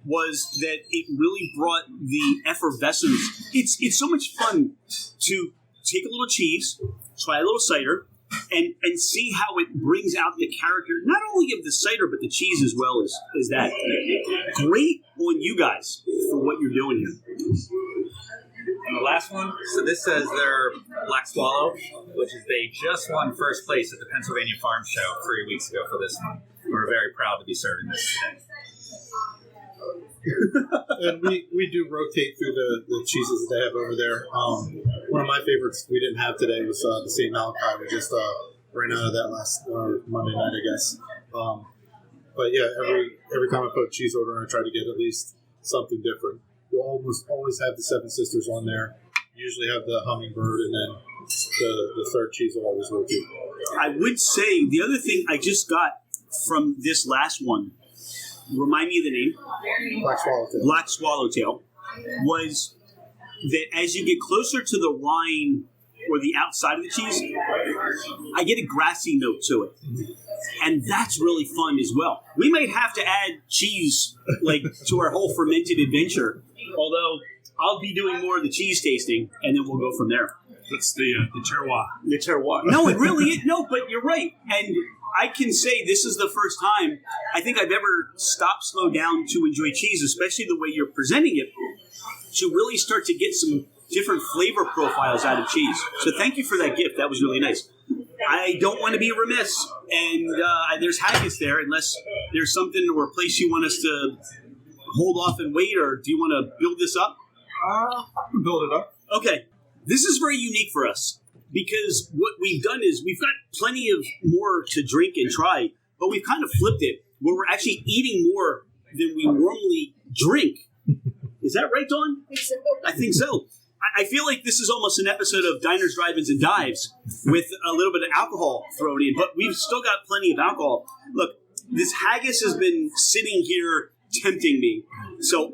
was that it really brought the effervescence. It's so much fun to take a little cheese, try a little cider, and see how it brings out the character, not only of the cider, but the cheese as well as that. Great on you guys for what you're doing here. And the last one, so this says they're Black Swallow, which is they just won first place at the Pennsylvania Farm Show 3 weeks ago for this one. We're very proud to be serving this today. And we do rotate through the cheeses that they have over there. One of my favorites we didn't have today was the St. Malachi. We just ran out of that last Monday night, I guess. But yeah, every time I put a cheese order, I try to get at least something different. You almost always have the Seven Sisters on there. You usually have the Hummingbird, and then the third cheese will always rotate. I would say the other thing I just got from this last one, remind me of the name? Black Swallowtail. Black Swallowtail, was that as you get closer to the rind or the outside of the cheese, I get a grassy note to it. And that's really fun as well. We might have to add cheese to our whole fermented adventure, although I'll be doing more of the cheese tasting, and then we'll go from there. That's the terroir. The terroir. No, it really is. No, but you're right. And I can say this is the first time I think I've ever stopped, slowed down to enjoy cheese, especially the way you're presenting it, to really start to get some different flavor profiles out of cheese. So thank you for that gift. That was really nice. I don't want to be remiss, and there's haggis there, unless there's something or a place you want us to hold off and wait, or do you want to build this up? Build it up. Okay. This is very unique for us, because what we've done is we've got plenty of more to drink and try, but we've kind of flipped it, where we're actually eating more than we normally drink. Is that right, Dawn? I think so. I feel like this is almost an episode of Diners, Drive-Ins, and Dives with a little bit of alcohol thrown in, but we've still got plenty of alcohol. Look, this haggis has been sitting here tempting me. So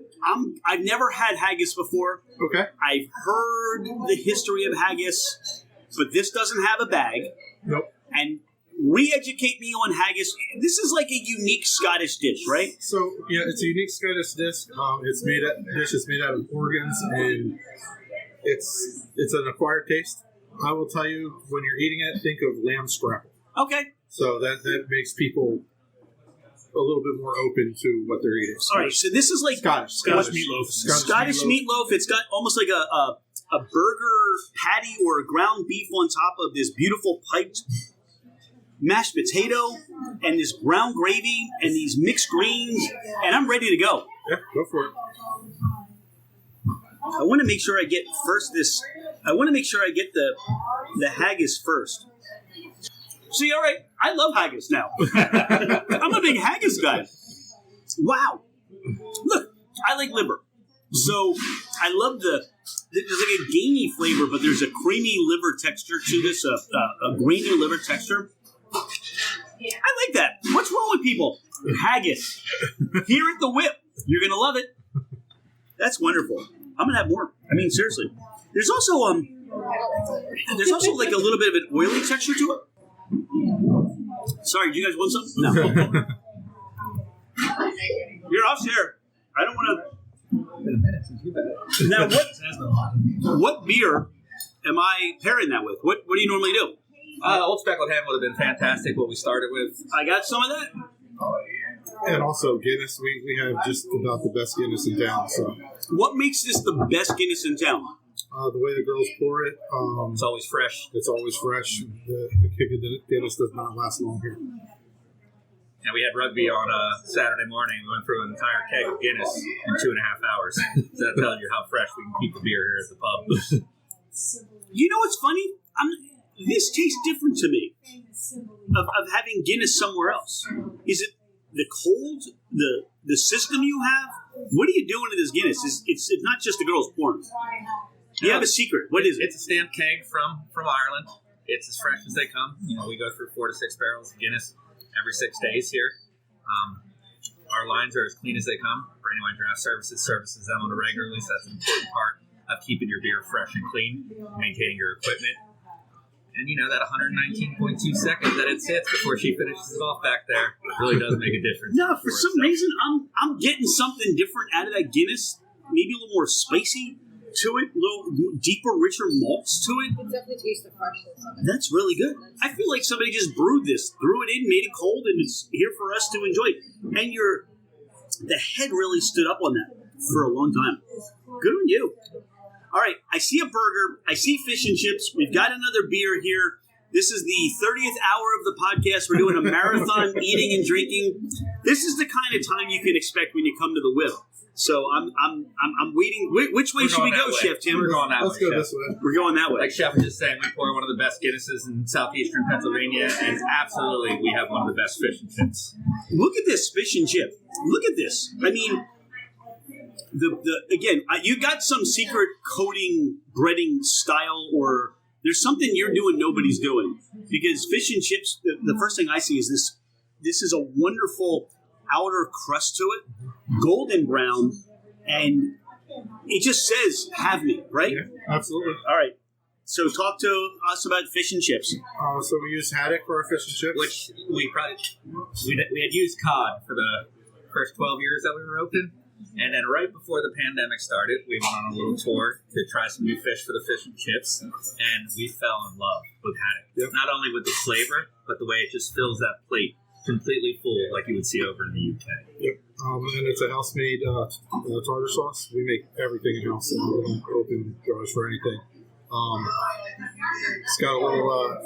I've never had haggis before. Okay. I've heard the history of haggis, but this doesn't have a bag. Nope. And re-educate me on haggis. This is like a unique Scottish dish, right? So yeah, it's a unique Scottish dish. It's made out of organs, and it's an acquired taste. I will tell you, when you're eating it, think of lamb scrapple. Okay. So that makes people a little bit more open to what they're eating. All right, so this is like Scottish meatloaf. Scottish meatloaf. It's got almost like a burger patty or a ground beef on top of this beautiful piped mashed potato and this brown gravy and these mixed greens, and I'm ready to go. Yeah, go for it. I want to make sure I get first this I want to make sure I get the haggis first. See, all right, I love haggis now. I'm a big haggis guy. Wow. Look, I like liver. So I love there's like a gamey flavor, but there's a creamy liver texture to this, a grainy liver texture. I like that. What's wrong with people? Haggis. Here at the Whip. You're going to love it. That's wonderful. I'm going to have more. I mean, seriously. There's also like a little bit of an oily texture to it. Sorry, do you guys want some? No. You're off share. I don't want to. Been a minute since you've had it. Now, what beer am I pairing that with? What do you normally do? Old Speckled Ham would have been fantastic, what we started with. I got some of that. And also Guinness. We have just about the best Guinness in town. So What makes this the best Guinness in town? the way the girls pour it, It's always fresh. it's always fresh. The kick of Guinness does not last long here. And we had rugby on Saturday morning. We went through an entire keg of Guinness in 2.5 hours. So that tells you how fresh we can keep the beer here at the pub. You know what's funny? This tastes different to me of having Guinness somewhere else. Is it the cold, the system you have? What are you doing to this Guinness? It's not just the girls pouring. You have a secret. What is it? It's a stamped keg from Ireland. It's as fresh as they come. You know, we go through 4 to 6 barrels of Guinness every 6 days here. Our lines are as clean as they come. Brandywine Draft services them on a regularly, so that's an important part of keeping your beer fresh and clean, maintaining your equipment. And you know, that 119.2 seconds that it sits before she finishes it off back there really does make a difference. No, for some reason, I'm getting something different out of that Guinness. Maybe a little more spicy to it, a little deeper, richer malts to it. It definitely tastes the freshness of it. That's really good. I feel like somebody just brewed this, threw it in, made it cold, and it's here for us to enjoy. And the head really stood up on that for a long time. Good on you. All right, I see a burger. I see fish and chips. We've got another beer here. This is the 30th hour of the podcast. We're doing a marathon eating and drinking. This is the kind of time you can expect when you come to the Whip. So I'm waiting. Which way should we go, Chef Tim? We're going that Let's way, go Chef. this way. We're going that way. Like Chef was just saying, we pour one of the best Guinnesses in southeastern Pennsylvania, and absolutely, we have one of the best fish and chips. Look at this fish and chip. Look at this. I mean, again, you got some secret coating, breading style, or there's something you're doing nobody's doing. Because fish and chips, the first thing I see is this. This is a wonderful outer crust to it, golden brown, and it just says "Have me," right? Yeah, absolutely. All right. So talk to us about fish and chips. So we use haddock for our fish and chips. Which we had used cod for the first 12 years that we were open. And then right before the pandemic started, we went on a little tour to try some new fish for the fish and chips, and we fell in love with haddock. Yep. Not only with the flavor, but the way it just fills that plate completely full like you would see over in the UK. Yep. And it's a house-made tartar sauce. We make everything in-house, and we don't open jars for anything. It's got a little...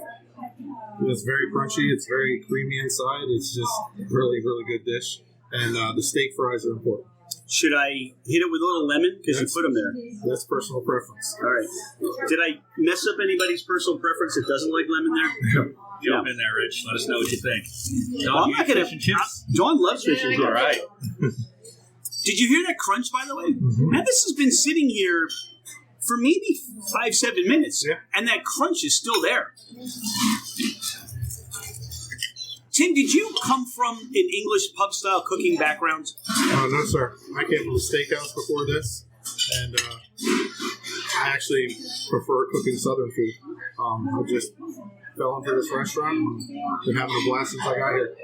it's very crunchy. It's very creamy inside. It's just really, really good dish. And the steak fries are important. Should I hit it with a little lemon? Because you put them there. That's personal preference. All right. Did I mess up anybody's personal preference that doesn't like lemon there? Jump in there, Rich. Let us know what you think. Well, I'm not gonna. Fish and chips? Dawn loves fish and chips. All right. Did you hear that crunch, by the way? Mm-hmm. And this has been sitting here for maybe 5-7 minutes, Yeah. and that crunch is still there. Tim, did you come from an English pub-style cooking background? No, sir. I came from a steakhouse before this, and I actually prefer cooking Southern food. I just fell into this restaurant and been having a blast since I got here.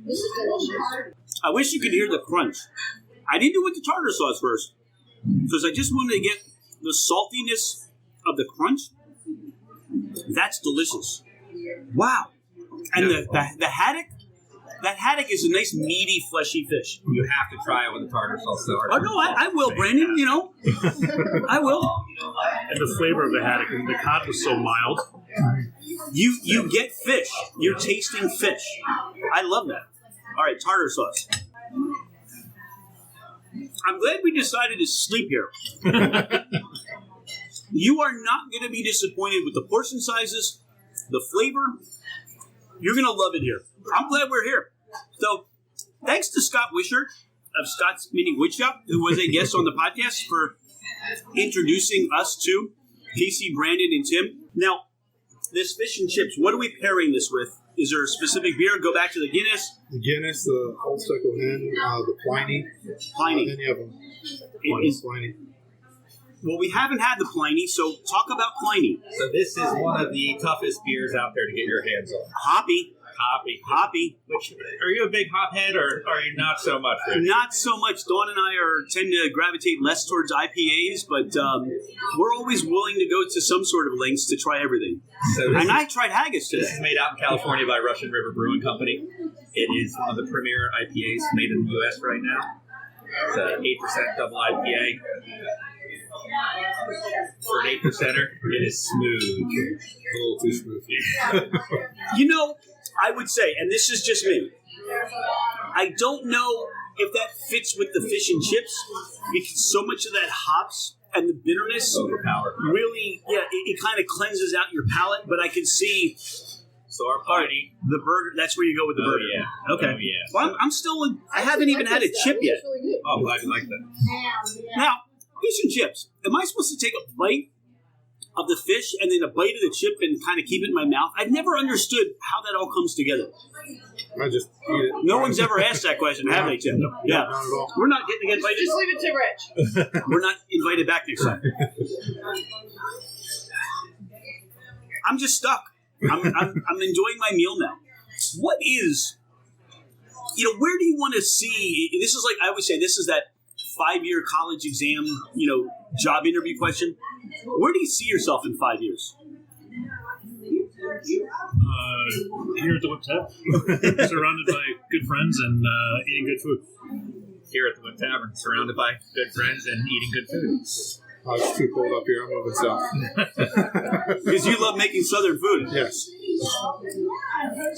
This is delicious. I wish you could hear the crunch. I didn't do it with the tartar sauce first, because I just wanted to get the saltiness of the crunch. That's delicious. Wow. And the haddock, that haddock is a nice, meaty, fleshy fish. You have to try it with the tartar sauce. Oh, no, I will, Brandon, you know. I will. And the flavor of the haddock, and the cod was so mild. You get fish. You're tasting fish. I love that. All right, tartar sauce. I'm glad we decided to sleep here. You are not going to be disappointed with the portion sizes, the flavor. You're going to love it here. I'm glad we're here. So, thanks to Scott Wisher of Scott's Mini Woodshop, who was a guest on the podcast, for introducing us to Casey, Brandon, and Tim. Now, this fish and chips, what are we pairing this with? Is there a specific beer? Go back to the Guinness. The Guinness, the Old Stucco Hen, the Pliny. Pliny. Any of them. Pliny. Well, we haven't had the Pliny, so talk about Pliny. So this is one of the toughest beers out there to get your hands on. Hoppy. Which, are you a big hop head, or are you not so much? Rich? Not so much. Dawn and I tend to gravitate less towards IPAs, but we're always willing to go to some sort of lengths to try everything. So I tried haggis today. This is made out in California by Russian River Brewing Company. It is one of the premier IPAs made in the U.S. right now. It's an 8% double IPA. For an 8%er, it is smooth. A little too smooth. You know, I would say, and this is just me, I don't know if that fits with the fish and chips, because so much of that hops and the bitterness really, it kind of cleanses out your palate, but I can see... So our party, the burger, that's where you go with the burger. Yeah. Okay. Oh, yeah. Well, I'm still, I haven't even had a chip yet. Oh, I'm glad you like that. Now, fish and chips. Am I supposed to take a bite of the fish and then a bite of the chip and kind of keep it in my mouth? I've never understood how that all comes together. I just eat it. No one's ever asked that question, have they, Tim? No, Yeah. not at all. We're not getting invited. Just leave it to Rich. We're not invited back next time. I'm just stuck. I'm enjoying my meal now. What is, where do you want to see, this is like, I always say, this is that 5-year college exam, job interview question. Where do you see yourself in 5 years? Here at the Whip Tavern, surrounded by good friends and eating good food. Here at the Whip Tavern, surrounded by good friends and eating good food. It's too cold up here. I'm moving south. Because you love making Southern food. Yes.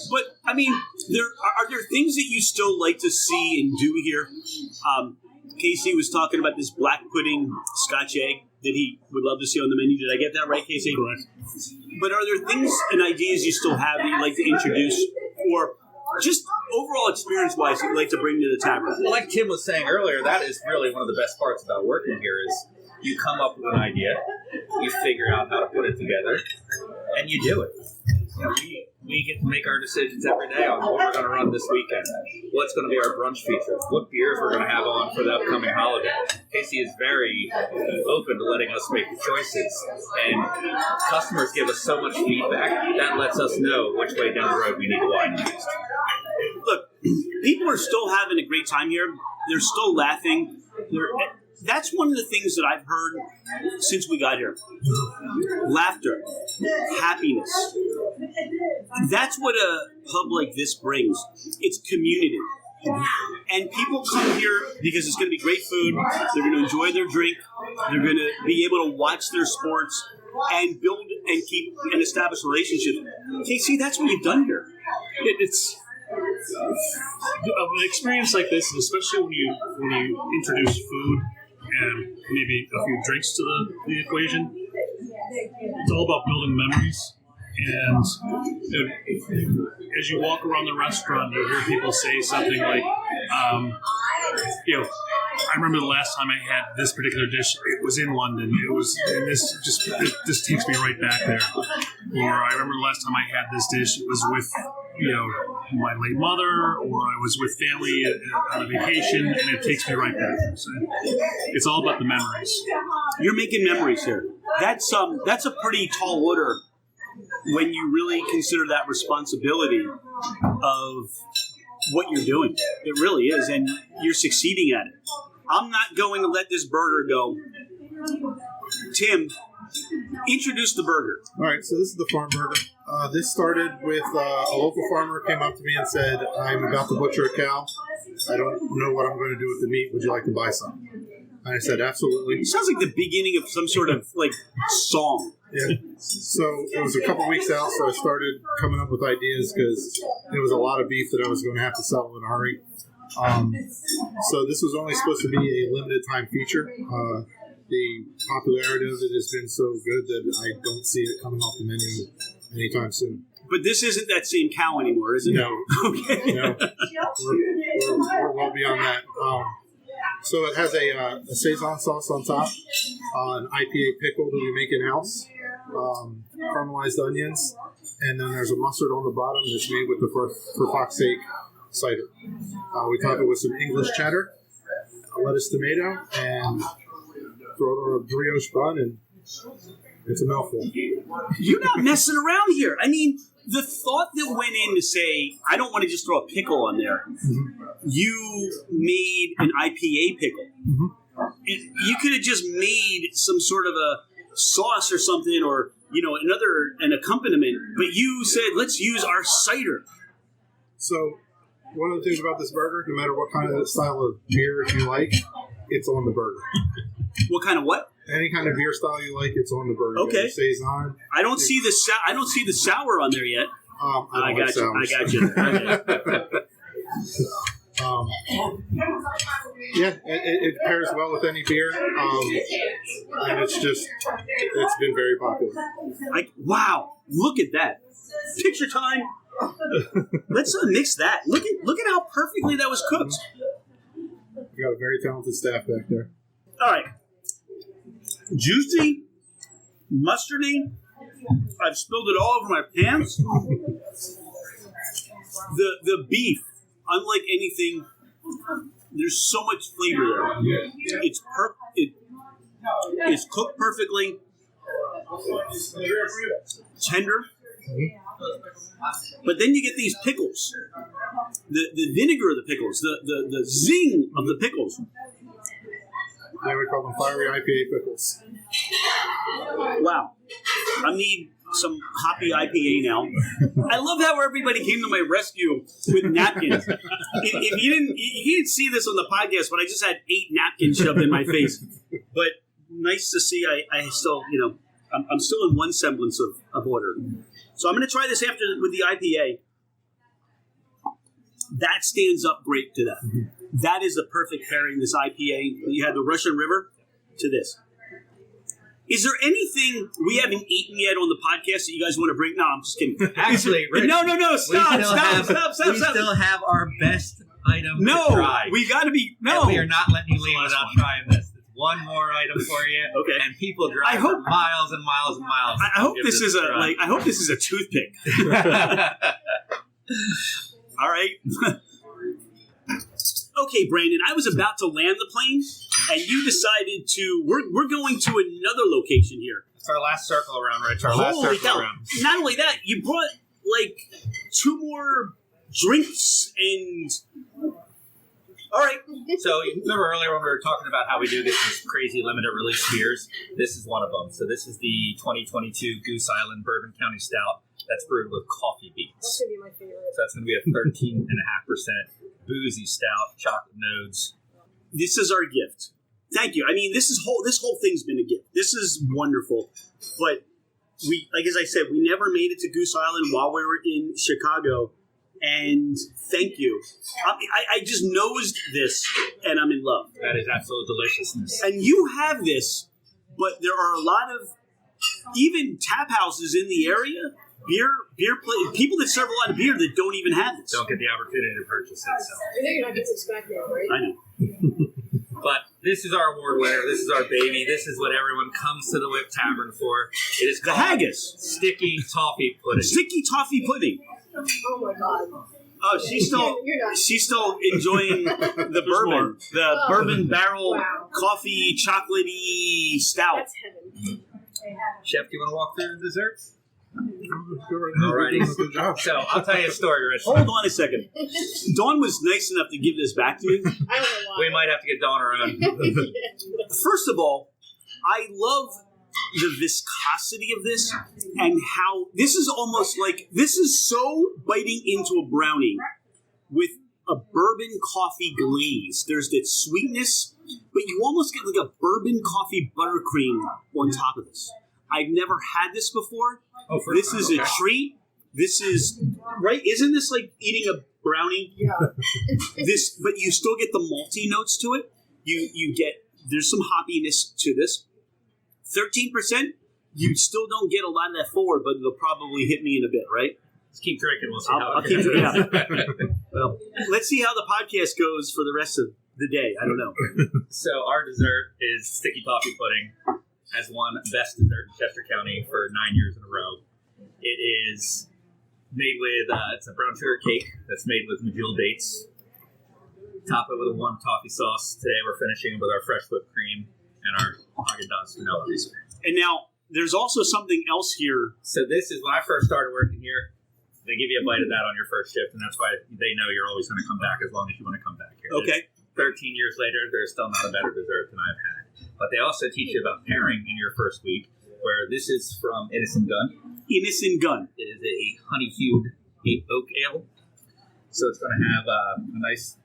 But, I mean, are there things that you still like to see and do here? Casey was talking about this black pudding Scotch egg that he would love to see on the menu. Did I get that right, Casey? Correct. But are there things and ideas you still have that you'd like to introduce, or just overall experience-wise you'd like to bring to the tavern? Well, like Tim was saying earlier, that is really one of the best parts about working here is you come up with an idea, you figure out how to put it together, and you do it. We get to make our decisions every day on what we're going to run this weekend, what's going to be our brunch feature, what beers we're going to have on for the upcoming holiday. Casey is very open to letting us make the choices, and customers give us so much feedback that lets us know which way down the road we need to wind next. Look, people are still having a great time here. They're still laughing. That's one of the things that I've heard since we got here. Laughter, happiness. That's what a pub like this brings. It's community. And people come here because it's going to be great food. They're going to enjoy their drink. They're going to be able to watch their sports and build and keep and establish relationships. Casey, that's what you've done here. It's an experience like this, and especially when you introduce food and maybe a few drinks to the equation. It's all about building memories. And as you walk around the restaurant, you'll hear people say something like, I remember the last time I had this particular dish, it was in London. And this takes me right back there. Or I remember the last time I had this dish, it was with, my late mother, or I was with family on a vacation, and it takes me right back there. So it's all about the memories. You're making memories here. That's a pretty tall order when you really consider that responsibility of what you're doing. It really is, and you're succeeding at it. I'm not going to let this burger go. Tim, introduce the burger. All right, so this is the farm burger. This started with a local farmer came up to me and said, I'm about to butcher a cow. I don't know what I'm going to do with the meat. Would you like to buy some? And I said, absolutely. It sounds like the beginning of some sort of, song. Yeah. So it was a couple weeks out, so I started coming up with ideas because there was a lot of beef that I was going to have to sell in a hurry. So this was only supposed to be a limited time feature. the popularity of it has been so good that I don't see it coming off the menu anytime soon. But this isn't that same cow anymore, is it? No. Okay. No. We're well beyond that. So it has a Saison sauce on top, an IPA pickle that we make in-house, caramelized onions, and then there's a mustard on the bottom that's made with the for fox's sake cider. We top it with some English cheddar, lettuce, tomato, and throw it on a brioche bun, and it's a mouthful. You're not messing around here. I mean, the thought that went in to say, I don't want to just throw a pickle on there. You made an IPA pickle. You could have just made some sort of a sauce or something, or an accompaniment. But you said, let's use our cider. So one of the things about this burger, no matter what kind of style of beer you like, it's on the burger. What kind of what? Any kind of beer style you like, it's on the burger. Okay. Saison. I don't see the sour on there yet. I got you. Yeah, it pairs well with any beer, and it's been very popular. Wow, look at that. Picture time. Let's mix that. Look at how perfectly that was cooked. We got a very talented staff back there. All right. Juicy, mustardy. I've spilled it all over my pants. The beef, unlike anything, there's so much flavor there. It's cooked perfectly, tender. But then you get these pickles, the vinegar of the pickles, the zing of the pickles. Yeah, we call them fiery IPA pickles. Wow. I need some hoppy IPA now. I love how everybody came to my rescue with napkins. If you didn't see this on the podcast, but I just had 8 napkins shoved in my face. But nice to see I still, I'm still in one semblance of order. So I'm going to try this after with the IPA. That stands up great to that. That is the perfect pairing, this IPA. You had the Russian River to this. Is there anything we haven't eaten yet on the podcast that you guys want to bring? No, I'm just kidding. Actually, Rich, no, stop. We still have our best item to try. We got to be, And we are not letting you leave without trying this. There's one more item for you. Okay. And people drive for miles and miles and miles. I hope this is a toothpick. All right. Okay, Brandon, I was about to land the plane, and you decided we're going to another location here. It's our last circle around, Rich. Holy cow. Not only that, you brought, 2 more drinks and... All right. So, you remember earlier when we were talking about how we do these crazy limited release beers? This is one of them. So, this is the 2022 Goose Island Bourbon County Stout that's brewed with coffee beans. That's going to be my favorite. So, that's going to be a 13.5% boozy stout, chocolate notes. This is our gift. Thank you. I mean, this whole thing's been a gift. This is wonderful. But as I said, we never made it to Goose Island while we were in Chicago. And thank you. I just nosed this, and I'm in love. That is absolute deliciousness. And you have this, but there are a lot of even tap houses in the area, people that serve a lot of beer that don't even have this. Don't get the opportunity to purchase it. So. I know you're not getting this back now, right? I know. But this is our award winner. This is our baby. This is what everyone comes to the Whip Tavern for. It is the haggis. Sticky toffee pudding. Sticky toffee pudding. Oh my god. Oh, she's still enjoying the bourbon, bourbon barrel coffee chocolatey stout. That's heaven. Chef, do you want to walk through the desserts? Alrighty. Good job. So I'll tell you a story, Rich. Hold on a second. Dawn was nice enough to give this back to me. I don't know why. We might have to get Dawn around. First of all, I love the viscosity of this and how this is almost this is so biting into a brownie with a bourbon coffee glaze. There's that sweetness, but you almost get a bourbon coffee buttercream on top of this. I've never had this before. This is a treat. This is right. Isn't this like eating a brownie? Yeah. But you still get the malty notes to it. You get There's some hoppiness to this. 13%, you still don't get a lot of that forward, but it'll probably hit me in a bit, right? Let's keep drinking. We'll see I'll how keep it it goes. out. Well, let's see how the podcast goes for the rest of the day. I don't know. So our dessert is sticky toffee pudding. Has won best dessert in Chester County for 9 years in a row. It is made with it's a brown sugar cake that's made with medjool dates. Top it with a warm toffee sauce. Today we're finishing with our fresh whipped cream and our Haagen-Dazs vanilla ice cream. And now, there's also something else here. So this is when I first started working here. They give you a bite of that on your first shift, and that's why they know you're always going to come back as long as you want to come back here. Okay. 13 years later, there's still not a better dessert than I've had. But they also teach you about pairing in your first week, where this is from Innocent Gun. Innocent Gun. It is a honey-hued oak ale. So it's going to have a nice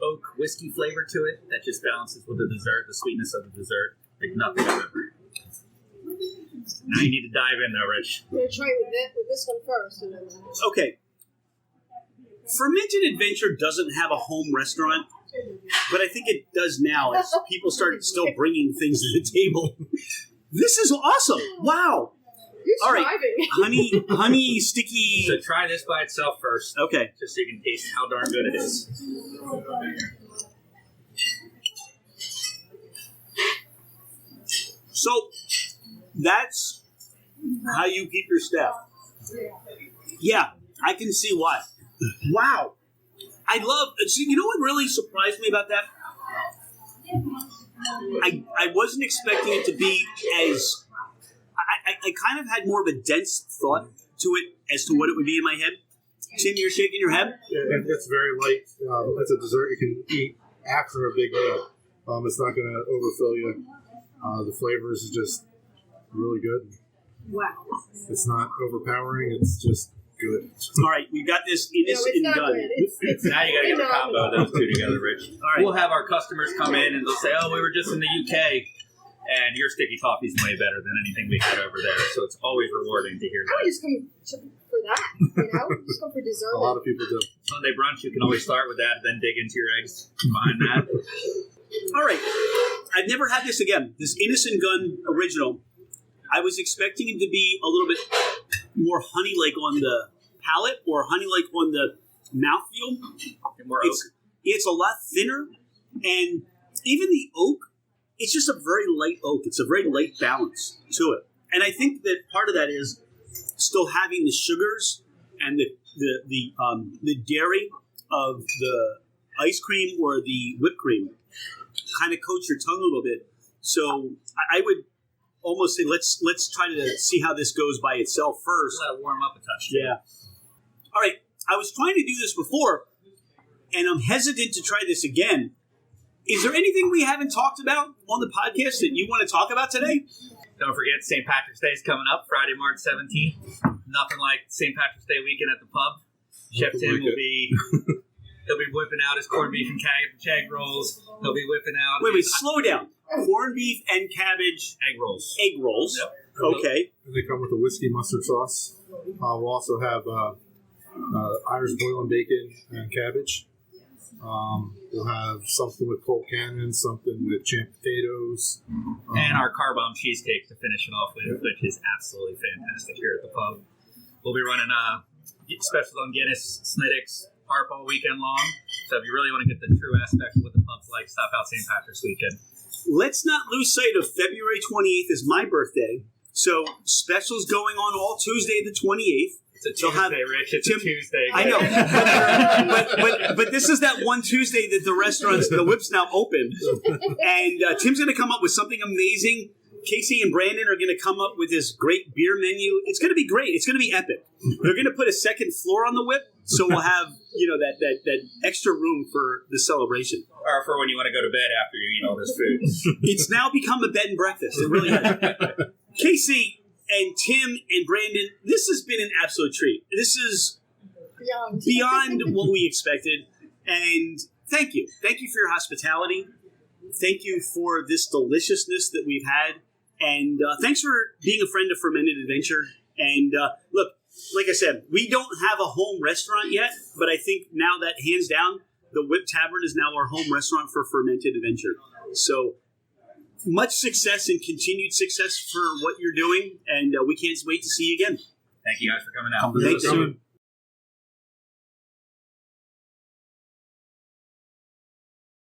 oak whiskey flavor to it that just balances with the dessert, the sweetness of the dessert, like nothing I've ever had. Now you need to dive in though, Rich. I'm going to try with this one first. And then Okay. Fermented Adventure doesn't have a home restaurant, but I think it does now as people start still bringing things to the table. This is awesome. Wow. You're All right. striving. Honey, sticky. So try this by itself first, Okay. just so you can taste how darn good it is. So that's how you keep your staff. Yeah, I can see why. Wow. I love, see, you know what really surprised me about that? I wasn't expecting it to be as, I kind of had more of a dense thought to it as to what it would be in my head. Tim, you're shaking your head? Yeah, it's very light. It's a dessert you can eat after a big meal. It's not going to overfill you. The flavors is just really good. Wow. It's not overpowering. It's just good. All right, we got this Innocent it's not Gun. good. It's Now you got to get the combo of those two together, Rich. All right. We'll have our customers come in and they'll say, "Oh, we were just in the UK, and your sticky toffee is way better than anything we had over there." So it's always rewarding to hear I would that. just come for that, you know? Just go for dessert. A lot of people do. Sunday brunch, you can always start with that, then dig into your eggs behind that. All right. I've never had this again. This Innocent Gun original. I was expecting it to be a little bit more honey-like on the palate or honey-like on the mouthfeel. And more oak. It's a lot thinner, and even the oak, it's just a very light oak. It's a very light balance to it. And I think that part of that is still having the sugars and the dairy of the ice cream or the whipped cream kind of coats your tongue a little bit. So I would almost say let's try to see how this goes by itself first. Let it warm up a touch. Too. Yeah. All right. I was trying to do this before, and I'm hesitant to try this again. Is there anything we haven't talked about on the podcast that you want to talk about today? Don't forget, St. Patrick's Day is coming up, Friday, March 17th. Nothing like St. Patrick's Day weekend at the pub. Chef Tim will be... He'll be whipping out his corned beef and shag rolls. He'll be whipping out... Wait, slow down. Corned beef and cabbage egg rolls. egg rolls. Yep. Okay. And they come with a whiskey mustard sauce. We'll also have Irish boiling bacon and cabbage. We'll have something with Kulp cannon, something with champ potatoes. And our car bomb cheesecake to finish it off with, which is absolutely fantastic here at the pub. We'll be running specials on Guinness, Smittix, Harp all weekend long. So if you really want to get the true aspect of what the pub's like, stop out St. Patrick's weekend. Let's not lose sight of February 28th is my birthday. So specials going on all Tuesday the 28th. It's a Tuesday, Rich. It's Tim, a Tuesday. I know, but this is that one Tuesday that the restaurants, the Whip's now open, and Tim's going to come up with something amazing. Casey and Brandon are going to come up with this great beer menu. It's going to be great. It's going to be epic. They're going to put a second floor on the Whip, so we'll have that extra room for the celebration. Or for when you want to go to bed after you eat all this food. It's now become a bed and breakfast. It really has. Casey and Tim and Brandon, this has been an absolute treat. This is beyond what we expected. And thank you. Thank you for your hospitality. Thank you for this deliciousness that we've had. And thanks for being a friend of Fermented Adventure. And look, like I said, we don't have a home restaurant yet, but I think now that hands down, the Whip Tavern is now our home restaurant for Fermented Adventure. So much success and continued success for what you're doing, and we can't wait to see you again. Thank you guys for coming out. Thanks soon.